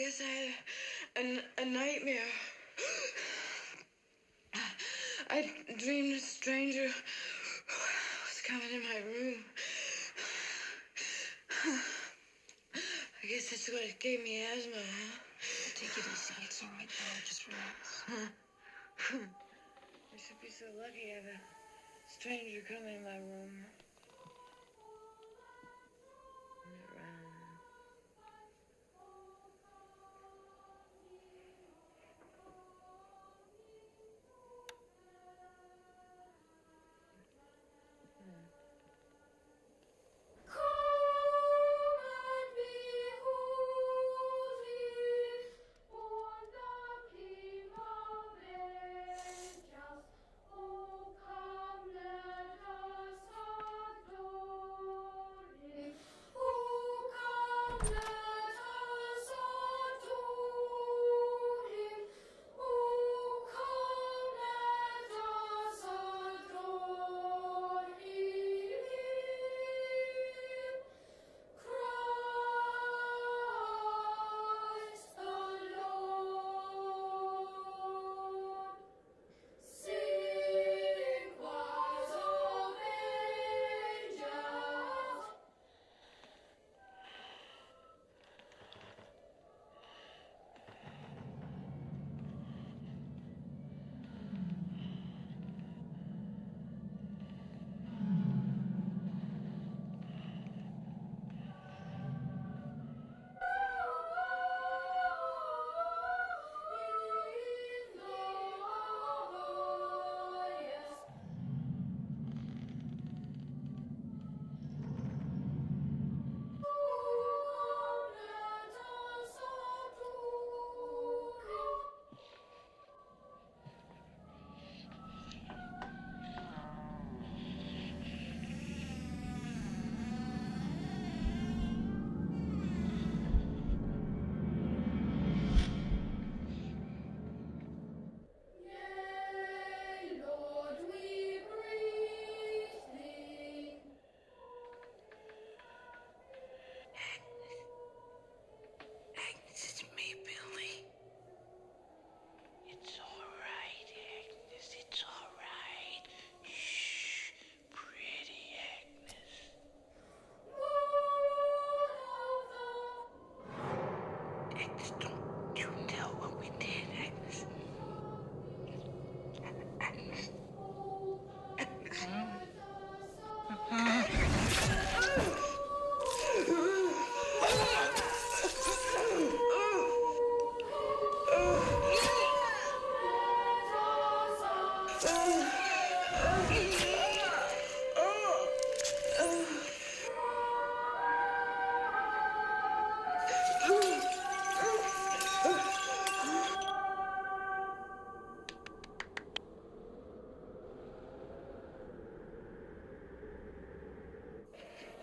Speaker 19: guess I had a nightmare. I dreamed a stranger was coming in my room. I guess that's what gave me asthma, huh?
Speaker 8: Take it easy. It's all right, Bella. Just relax.
Speaker 19: I should be so lucky to have a stranger come in my room.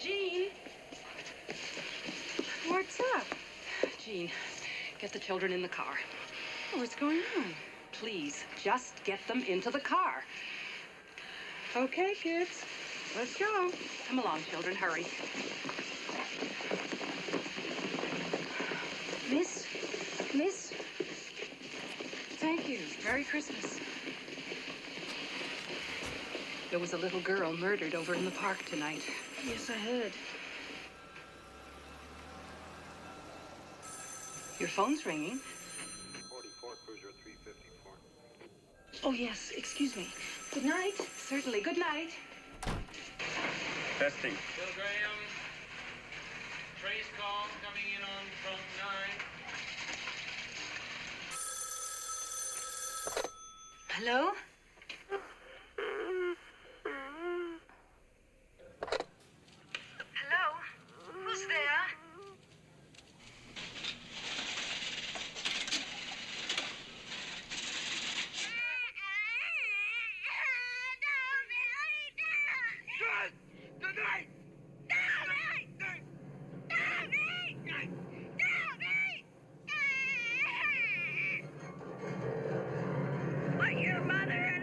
Speaker 21: Jean? What's up? Jean, get the children in the car. What's going on? Please, just get them into the car. Okay, kids. Let's go. Come along, children. Hurry. Miss? Thank you. Merry Christmas. There was a little girl murdered over in the park tonight.
Speaker 19: Yes, I heard.
Speaker 21: Your phone's ringing.
Speaker 15: 44 Cruiser 354.
Speaker 21: Oh, yes. Excuse me. Good night. Certainly. Good night.
Speaker 18: Testing.
Speaker 15: Bill Graham. Trace call coming in on front 9.
Speaker 21: Hello? Hello? Who's there?
Speaker 9: Put your mother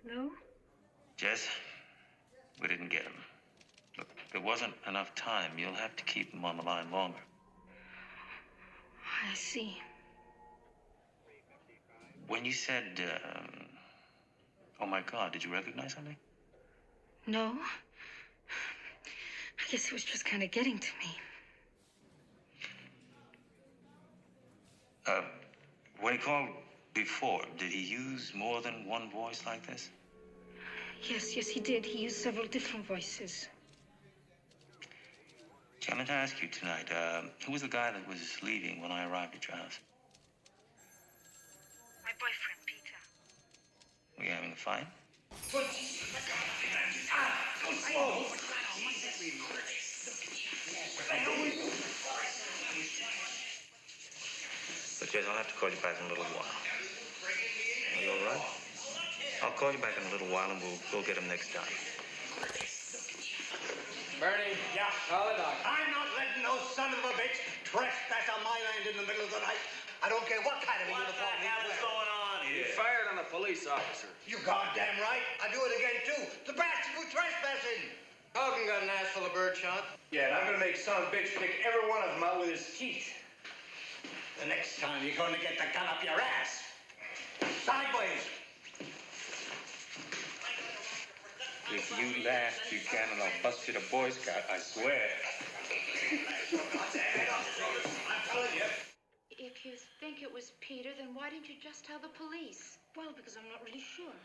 Speaker 8: Hello?
Speaker 17: Jess, we didn't get him. Look, there wasn't enough time. You'll have to keep him on the line longer.
Speaker 8: I see.
Speaker 17: When you said, oh my God, did you recognize something?
Speaker 8: No. I guess it was just kind of getting to me.
Speaker 17: When he called before, did he use more than one voice like this?
Speaker 8: Yes, he did. He used several different voices.
Speaker 17: Gee, I meant to ask you tonight, who was the guy that was leaving when I arrived at your house?
Speaker 8: My boyfriend, Peter.
Speaker 17: Were you having a fight? Look, Jess, I'll have to call you back in a little while. Are you all right? I'll call you back in a little while and we'll get him next time.
Speaker 14: Bernie.
Speaker 6: Yeah?
Speaker 14: Call the doctor.
Speaker 6: I'm not letting no son of a bitch trespass on my land in the middle of the night. I don't care what kind of a uniform he's wearing.
Speaker 17: going on
Speaker 18: He fired on a police officer.
Speaker 6: You goddamn right. I do it again, too. The bastard was trespassing.
Speaker 14: Hogan got an ass full of bird shot.
Speaker 20: Yeah, and I'm gonna make son of a bitch pick every one of them out with his teeth.
Speaker 6: The next time you're going to get the gun up your ass. Sideways.
Speaker 12: If you laugh, Buchanan, I'll bust you to Boy Scout, I swear.
Speaker 6: I'm telling you.
Speaker 8: If you think it was Peter, then why didn't you just tell the police? Well, because I'm not really sure.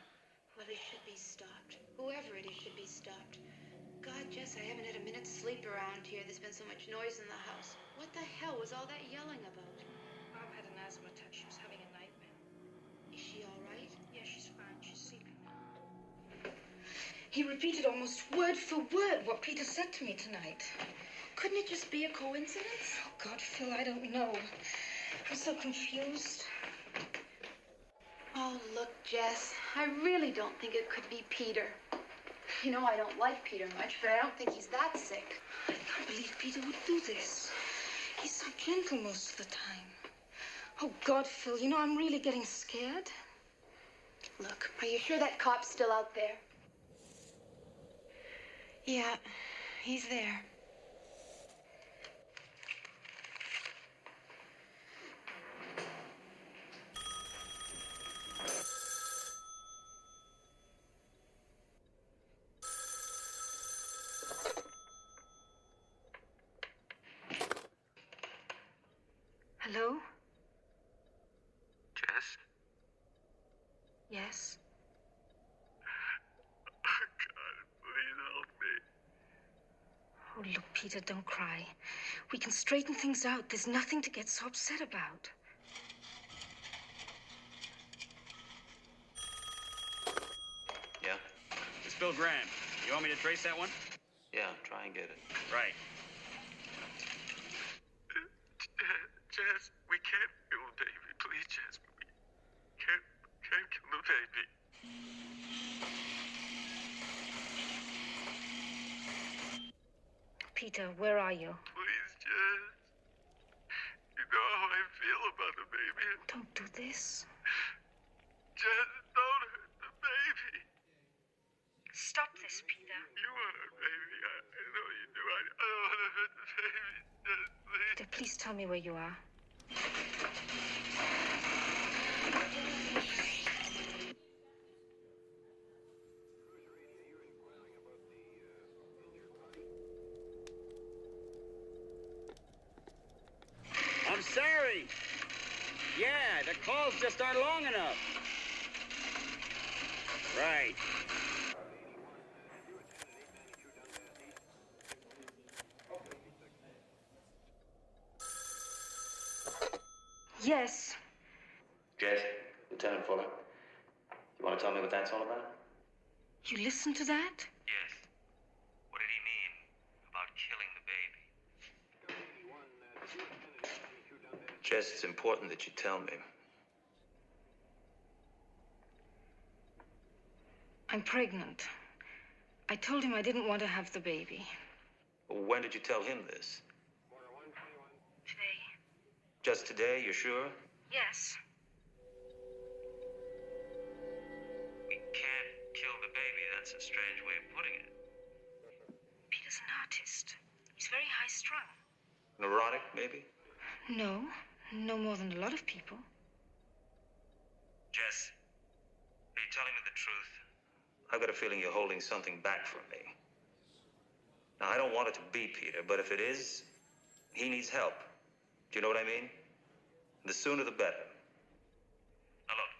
Speaker 19: Well, it should be stopped. Whoever it is should be stopped. God, Jess, I haven't had a minute's sleep around here. There's been so much noise in the house. What the hell was all that yelling about?
Speaker 8: Mom had an asthma attack. She was having a nightmare.
Speaker 19: Is she all right?
Speaker 8: Yeah, she's fine. She's sleeping now. He repeated almost word for word what Peter said to me tonight.
Speaker 19: Couldn't it just be a coincidence?
Speaker 8: Oh, God, Phil, I don't know. I'm so confused.
Speaker 19: Oh, look, Jess, I really don't think it could be Peter. You know, I don't like Peter much, but I don't think he's that sick.
Speaker 8: I can't believe Peter would do this. He's so gentle most of the time. Oh, God, Phil, you know, I'm really getting scared.
Speaker 19: Look, are you sure that cop's still out there? Yeah, he's there.
Speaker 8: Hello?
Speaker 3: Jess?
Speaker 8: Yes?
Speaker 3: Please help me.
Speaker 8: Oh, look, Peter, don't cry. We can straighten things out. There's nothing to get so upset about.
Speaker 17: Yeah?
Speaker 18: It's Bill Graham. You want me to trace that one?
Speaker 17: Yeah, try and get it.
Speaker 18: Right.
Speaker 3: Jess, we can't kill the baby. Please, Jess, we can't kill the baby.
Speaker 8: Peter, where are you?
Speaker 3: Please, Jess. You know how I feel about the baby.
Speaker 8: Don't do this.
Speaker 3: Jess, don't hurt the baby.
Speaker 8: Stop this, Peter.
Speaker 3: You want a baby. I know you do. I don't want to hurt the baby. Jess, please.
Speaker 8: Peter, please tell me where you are.
Speaker 18: I'm sorry. Yeah, the calls just aren't long enough. Right.
Speaker 8: Yes.
Speaker 17: Jess, Lieutenant Fuller, you want to tell me what that's all about?
Speaker 8: You listened to that?
Speaker 17: Yes. What did he mean about killing the baby? Jess, it's important that you tell me.
Speaker 8: I'm pregnant. I told him I didn't want to have the baby.
Speaker 17: When did you tell him this?
Speaker 8: Today.
Speaker 17: Just today, you're sure?
Speaker 8: Yes.
Speaker 17: We can't That's a strange way of putting it.
Speaker 8: Peter's an artist. He's very high-strung.
Speaker 17: Neurotic, maybe?
Speaker 8: No, no more than a lot of people.
Speaker 17: Jess, are you telling me the truth? I've got a feeling you're holding something back from me. Now, I don't want it to be Peter, but if it is, he needs help. Do you know what I mean? The sooner the better. Now, look,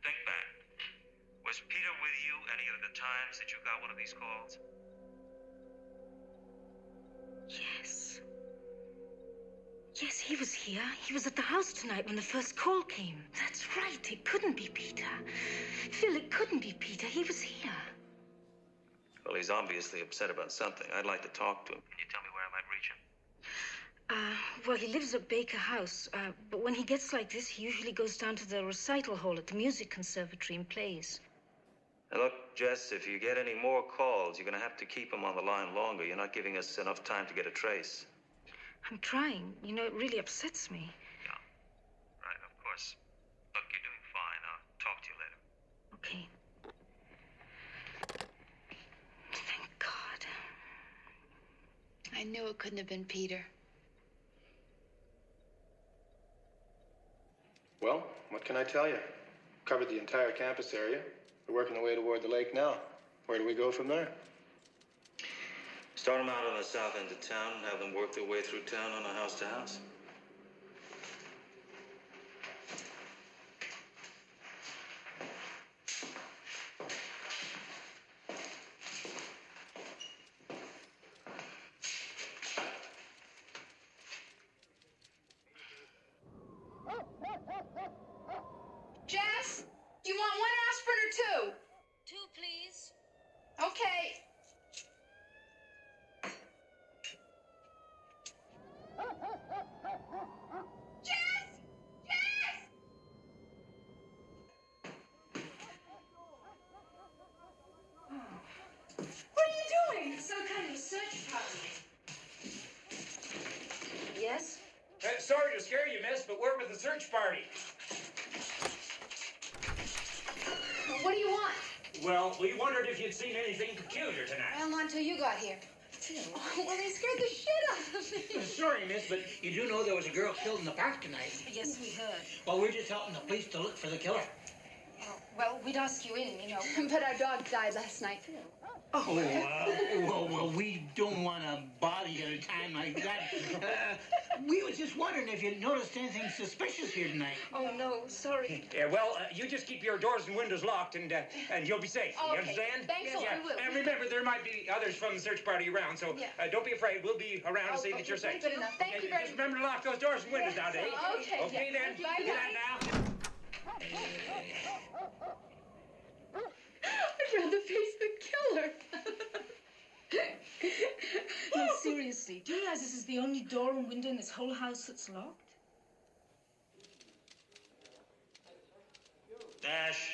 Speaker 17: think back. Was Peter with you any of the times that you got one of these calls?
Speaker 8: Yes. Yes, he was here. He was at the house tonight when the first call came. That's right. It couldn't be Peter. Phil, it couldn't be Peter. He was here.
Speaker 17: Well, he's obviously upset about something. I'd like to talk to him. Can you tell me where I might reach him?
Speaker 8: Well, he lives at Baker House, but when he gets like this, he usually goes down to the recital hall at the music conservatory and plays.
Speaker 17: Now, look, Jess, if you get any more calls, you're going to have to keep him on the line longer. You're not giving us enough time to get a trace.
Speaker 8: I'm trying. You know, it really upsets me.
Speaker 17: Yeah. Right, of course. Look, you're doing fine. I'll talk to you later.
Speaker 8: Okay. Thank God.
Speaker 19: I knew it couldn't have been Peter.
Speaker 20: Well, what can I tell you? Covered the entire campus area. We're working our way toward the lake now. Where do we go from there?
Speaker 17: Start them out on the south end of town and have them work their way through town on a house-to-house.
Speaker 19: Jess, do you want one aspirin or two?
Speaker 8: Two, please.
Speaker 19: Okay. Jess! Jess! What are you doing?
Speaker 8: Some kind of search party. Yes?
Speaker 5: Sorry to scare you, miss, but we're with the search party.
Speaker 19: What do you want?
Speaker 5: Well, we wondered if you'd seen anything peculiar tonight.
Speaker 19: Well, not until you got here. Oh, well, they scared the shit out of me.
Speaker 5: Sorry, miss, but you do know there was a girl killed in the park tonight.
Speaker 8: Yes, we heard.
Speaker 5: Well, we're just helping the police to look for the killer.
Speaker 19: Well, we'd ask you in, you know. But our dog died last night.
Speaker 5: Well, we don't want to bother you at a time like that. We was just wondering if you noticed anything suspicious here tonight.
Speaker 8: Oh, no, sorry.
Speaker 5: Yeah, well, you just keep your doors and windows locked, and you'll be safe.
Speaker 19: Okay.
Speaker 5: You understand?
Speaker 19: Thanks a lot, we will.
Speaker 5: And remember, there might be others from the search party around, so don't be afraid. We'll be around to see that you're safe.
Speaker 19: Good enough. Thank you very much.
Speaker 5: Just remember to lock those doors and windows out, eh?
Speaker 19: Okay.
Speaker 5: Okay, then.
Speaker 19: Bye,
Speaker 5: Good night now.
Speaker 19: I'd rather face the killer.
Speaker 8: No, seriously. Do you realize this is the only door and window in this whole house that's locked?
Speaker 17: Nash,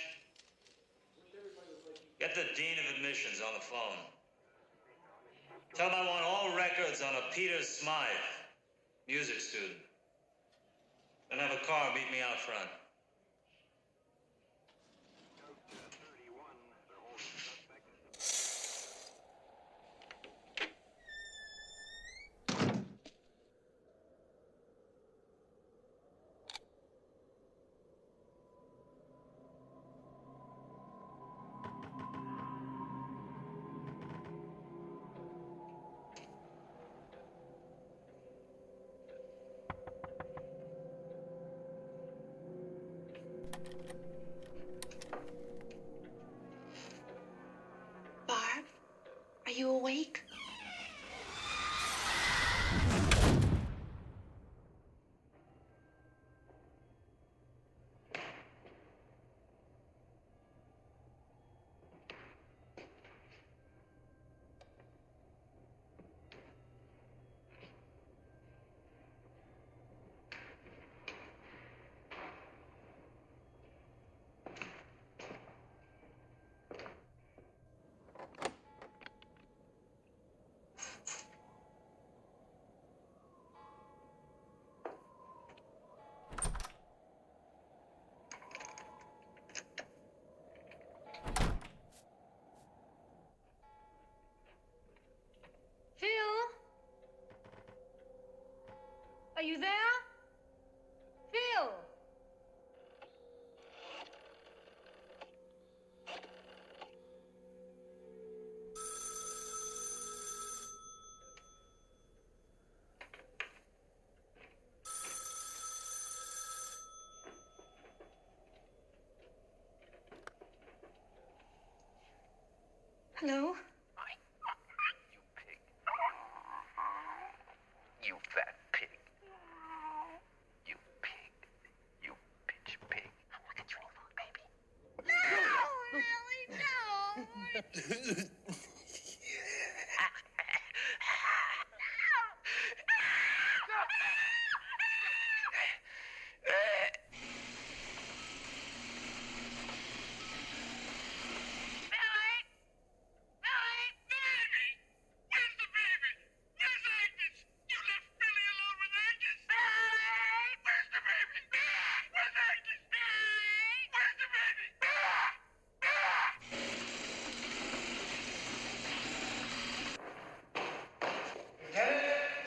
Speaker 17: get the Dean of Admissions on the phone. Tell him I want all records on a Peter Smythe, music student. And have a car meet me out front.
Speaker 2: Are you there? Phil!
Speaker 7: Hello?
Speaker 6: You fat pig. You pig. You bitch pig. Look at your little baby.
Speaker 2: No, really, no.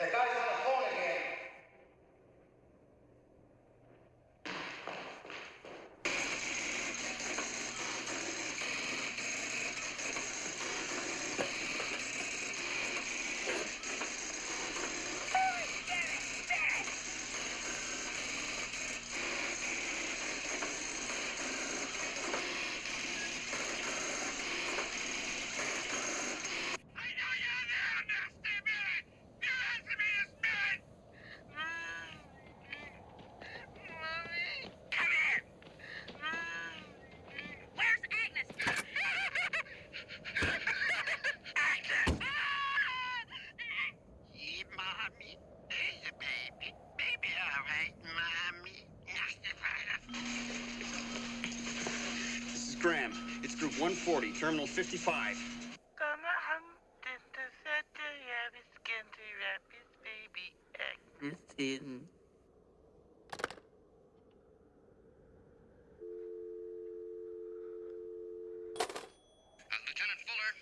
Speaker 14: The guy's on the phone again.
Speaker 18: This is Graham. It's group 140, terminal 55.
Speaker 14: Lieutenant Fuller.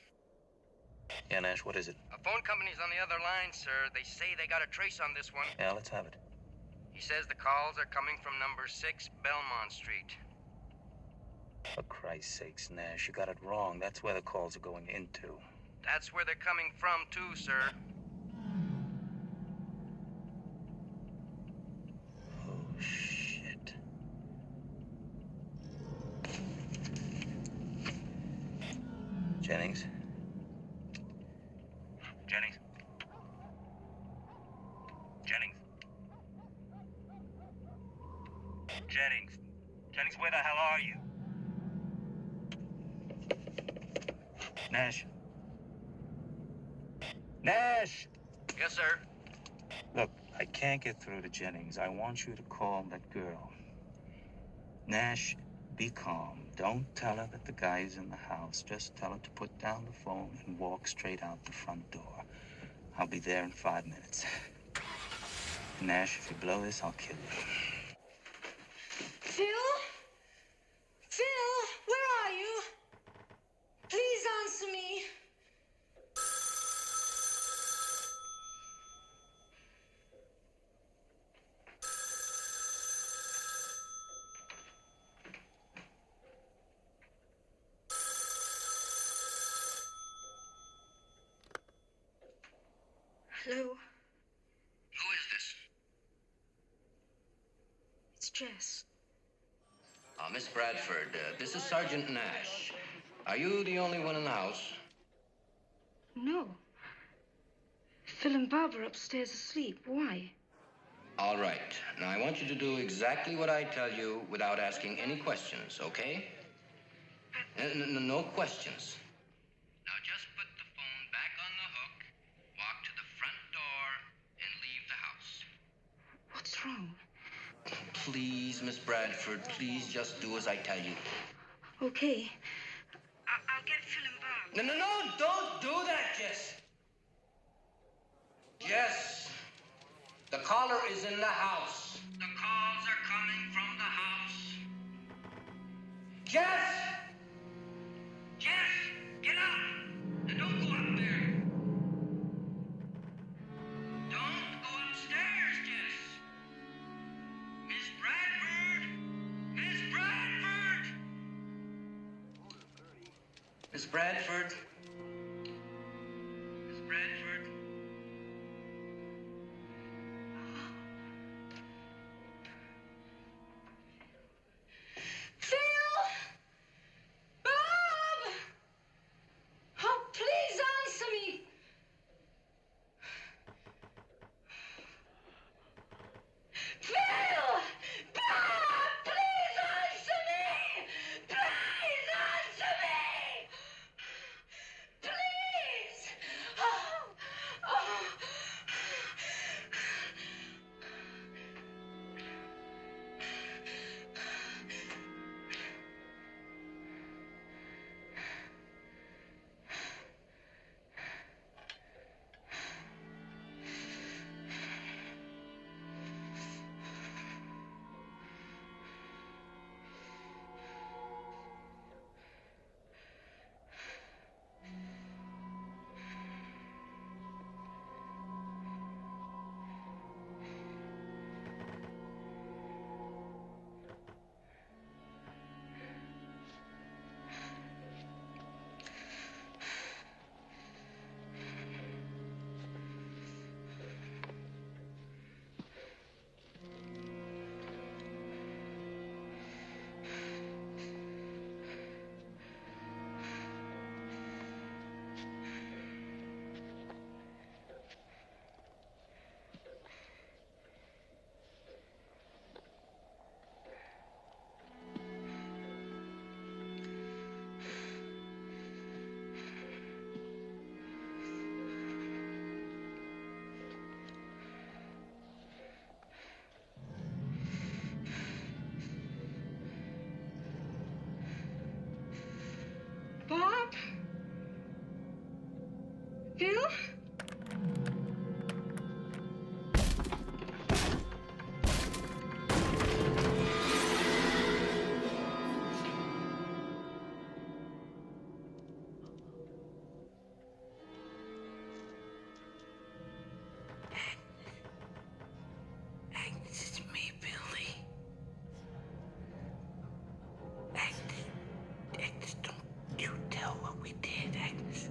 Speaker 3: Yeah, Nash, what is it?
Speaker 14: A phone company's on the other line, sir. They say they got a trace on this one.
Speaker 3: Yeah, let's have it.
Speaker 14: He says the calls are coming from number 6 Belmont Street.
Speaker 3: For Christ's sakes, Nash, you got it wrong. That's where the calls are going into.
Speaker 14: That's where they're coming from, too, sir.
Speaker 3: Oh, shit. Jennings?
Speaker 17: Jennings? Jennings? Jennings? Jennings, where the hell are you? Nash? Nash!
Speaker 14: Yes, sir.
Speaker 17: Look, I can't get through to Jennings. I want you to call that girl. Nash, be calm. Don't tell her that the guy's in the house. Just tell her to put down the phone and walk straight out the front door. I'll be there in 5 minutes. Nash, if you blow this, I'll kill you.
Speaker 7: Phil? Phil, where are you? Please answer me. Hello?
Speaker 14: Who is this?
Speaker 7: It's Jess.
Speaker 14: Miss Bradford, this is Sergeant Nash. Are you the only one in the house?
Speaker 8: No. Phil and Barbara upstairs asleep. Why?
Speaker 14: All right. Now, I want you to do exactly what I tell you without asking any questions, okay? No questions. Now, just put the phone back on the hook, walk to the front door, and leave the house.
Speaker 8: What's wrong?
Speaker 14: Please, Miss Bradford, please just do as I tell you.
Speaker 8: Okay.
Speaker 7: I'll get Phil and Barbara.
Speaker 14: No, don't do that, Jess. Jess, the caller is in the house. The calls are coming from the house. Jess! Jess, get up! And don't go up there. Don't go upstairs, Jess.
Speaker 13: Miss Bradford? Miss Bradford?
Speaker 4: Phil! Bob! Oh, please answer me. Phil! Bob! Please answer me! Please answer me! Please! Oh! Oh! Bob? Phil?
Speaker 5: Agnes, it's me, Billy. Agnes, don't you tell what we did, Agnes.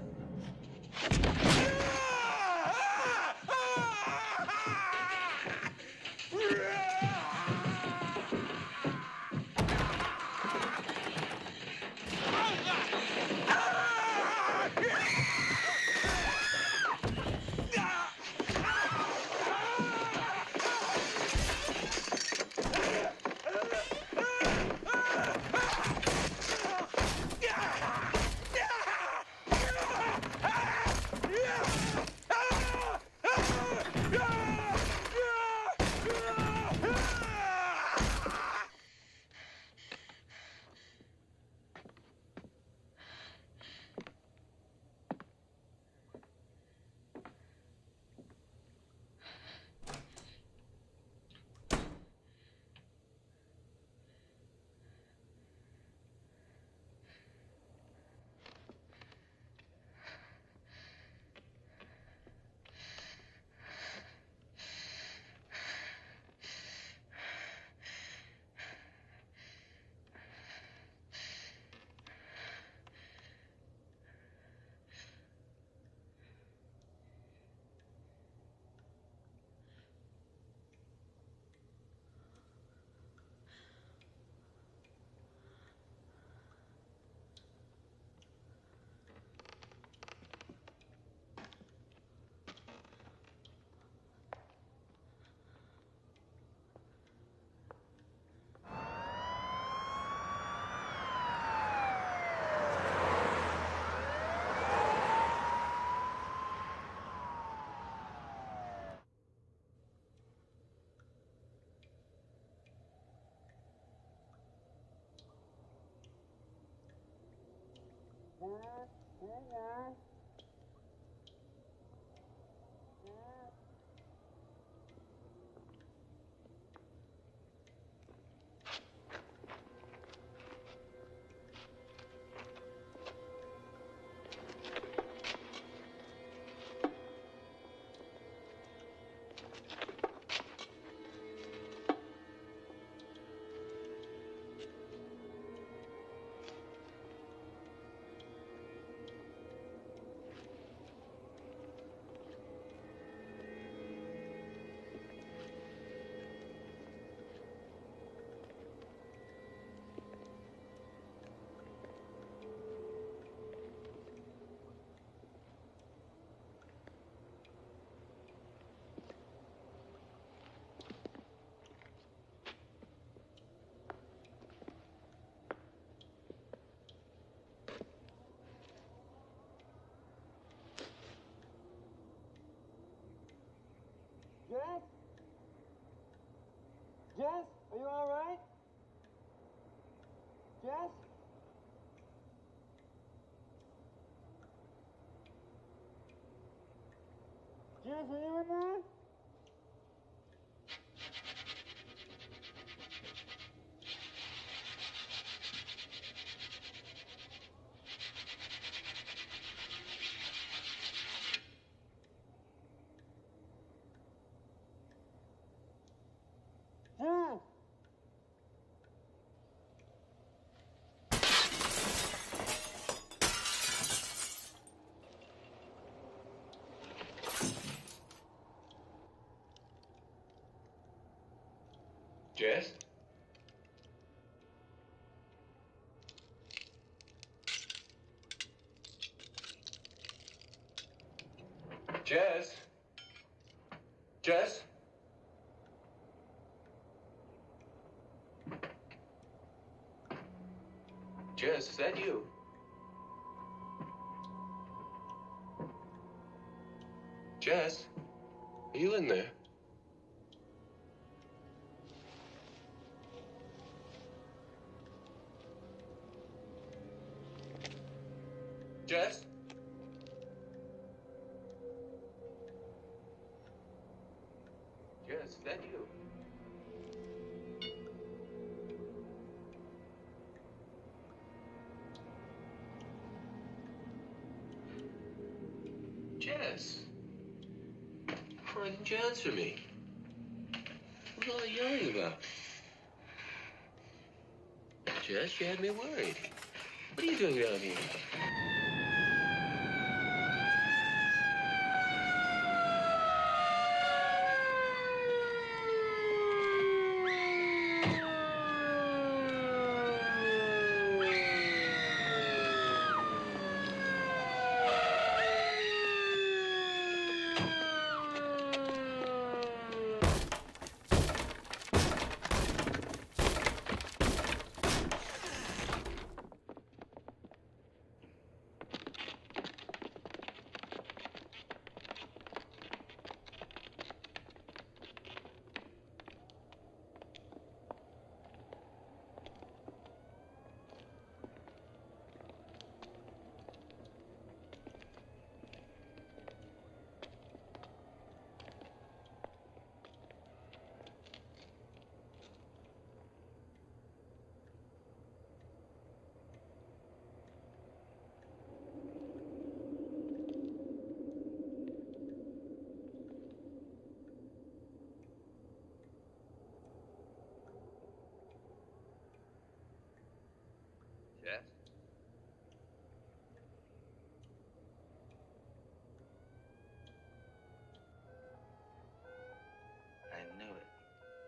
Speaker 6: Jess, are you all right? Jess? Jess, are you in there? Jess!
Speaker 3: Jess? Jess? Jess? Jess, is that you? Jess? Are you in there? Jess? Jess, is that you? Jess? Why didn't you answer me? What was all the yelling about? Jess, you had me worried. What are you doing down here? Jess? I knew it.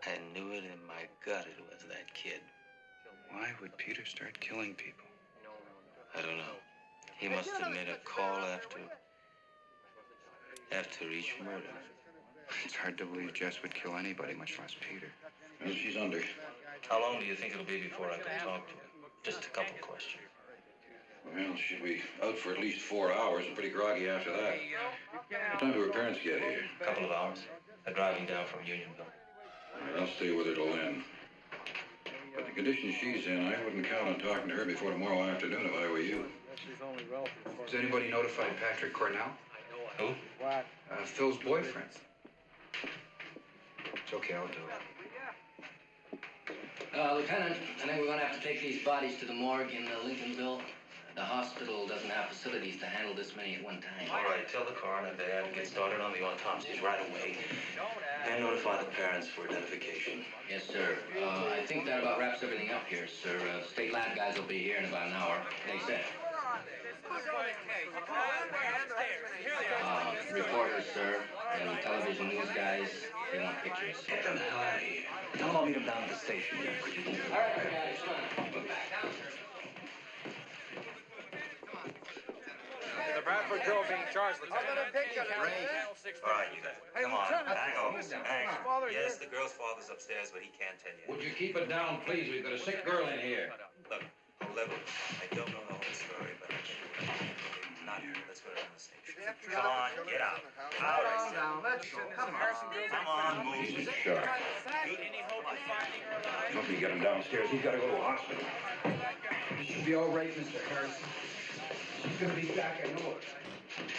Speaker 3: I knew it in my gut it was that kid.
Speaker 18: Why would Peter start killing people?
Speaker 3: I don't know. He must have made a call after each murder.
Speaker 18: It's hard to believe Jess would kill anybody, much less Peter.
Speaker 3: Well, she's under. How long do you think it'll be before I can talk to her? Just a couple questions.
Speaker 13: Well, she'll be out for at least 4 hours and pretty groggy after that. What time do her parents get here?
Speaker 3: A couple of hours. They're driving down from Unionville.
Speaker 13: All right, I'll stay with her till then. But the condition she's in, I wouldn't count on talking to her before tomorrow afternoon if I were you.
Speaker 18: Has anybody notified Patrick Cornell?
Speaker 3: Who?
Speaker 18: Phil's boyfriend. It's okay, I'll do it.
Speaker 22: Lieutenant, I think we're going to have to take these bodies to the morgue in Lincolnville. The hospital doesn't have facilities to handle this many at one time.
Speaker 3: All right, tell the coroner they have to get started on the autopsies right away. And notify the parents for identification.
Speaker 22: Yes, sir. I think that about wraps everything up here, sir. State lab guys will be here in about an hour. They said. Reporters, sir, and television news guys, they want pictures.
Speaker 13: Get them the hell out of here.
Speaker 5: Tell them I'll meet them down at the station.
Speaker 22: All right, guys, come on.
Speaker 12: The Bradford girl being charged, Lieutenant.
Speaker 3: All right, you guys. Come on. Hang on. Yes, the girl's father's upstairs, but he can't tell you.
Speaker 13: Would you keep it down, please? We've got a sick girl in here.
Speaker 3: Look, I'll level. I don't know the whole story, but I can do it. Not here. Let's go down the station. Come on, get out. All right,
Speaker 12: Down, let's go. Come on.
Speaker 3: Come on, move.
Speaker 13: Sure.
Speaker 12: Any hope of finding
Speaker 13: get him downstairs. He's got to go to a hospital.
Speaker 16: It should be all right, Mr. Harrison. She's gonna be back, I know it.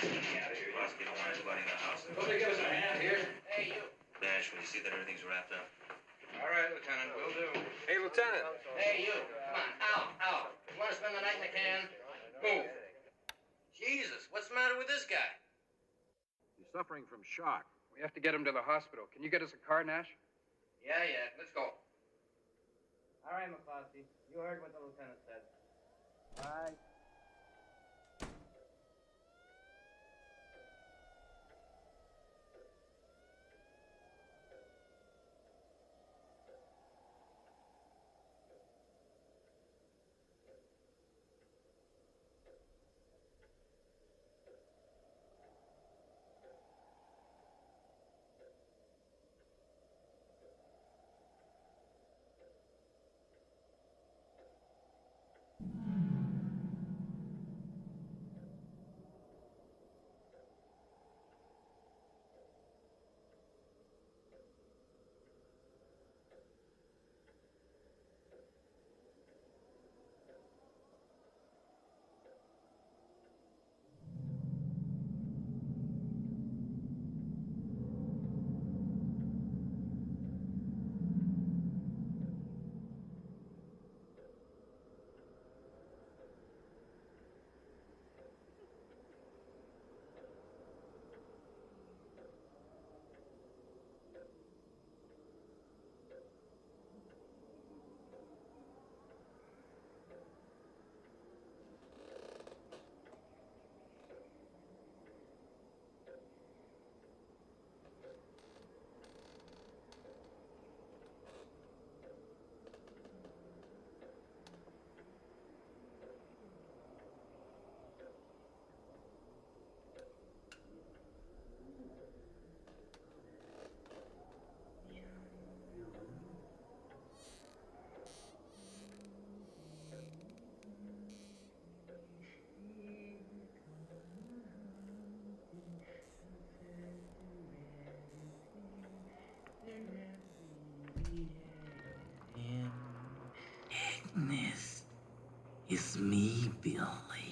Speaker 17: Get out of here, Husky. Don't want anybody in the house.
Speaker 18: Somebody give us a hand here.
Speaker 17: Hey, you. Dash, will you see that everything's wrapped up?
Speaker 18: All right, Lieutenant, will do.
Speaker 14: Hey, Lieutenant. Hey, you. Come on, out. You want to spend the night in the can? Move. Jesus, what's the matter with this guy?
Speaker 18: He's suffering from shock. We have to get him to the hospital. Can you get us a car, Nash?
Speaker 14: Yeah, let's go.
Speaker 22: All right, McCloskey. You heard what the lieutenant said. All right.
Speaker 1: Agnes, it's me, Billy.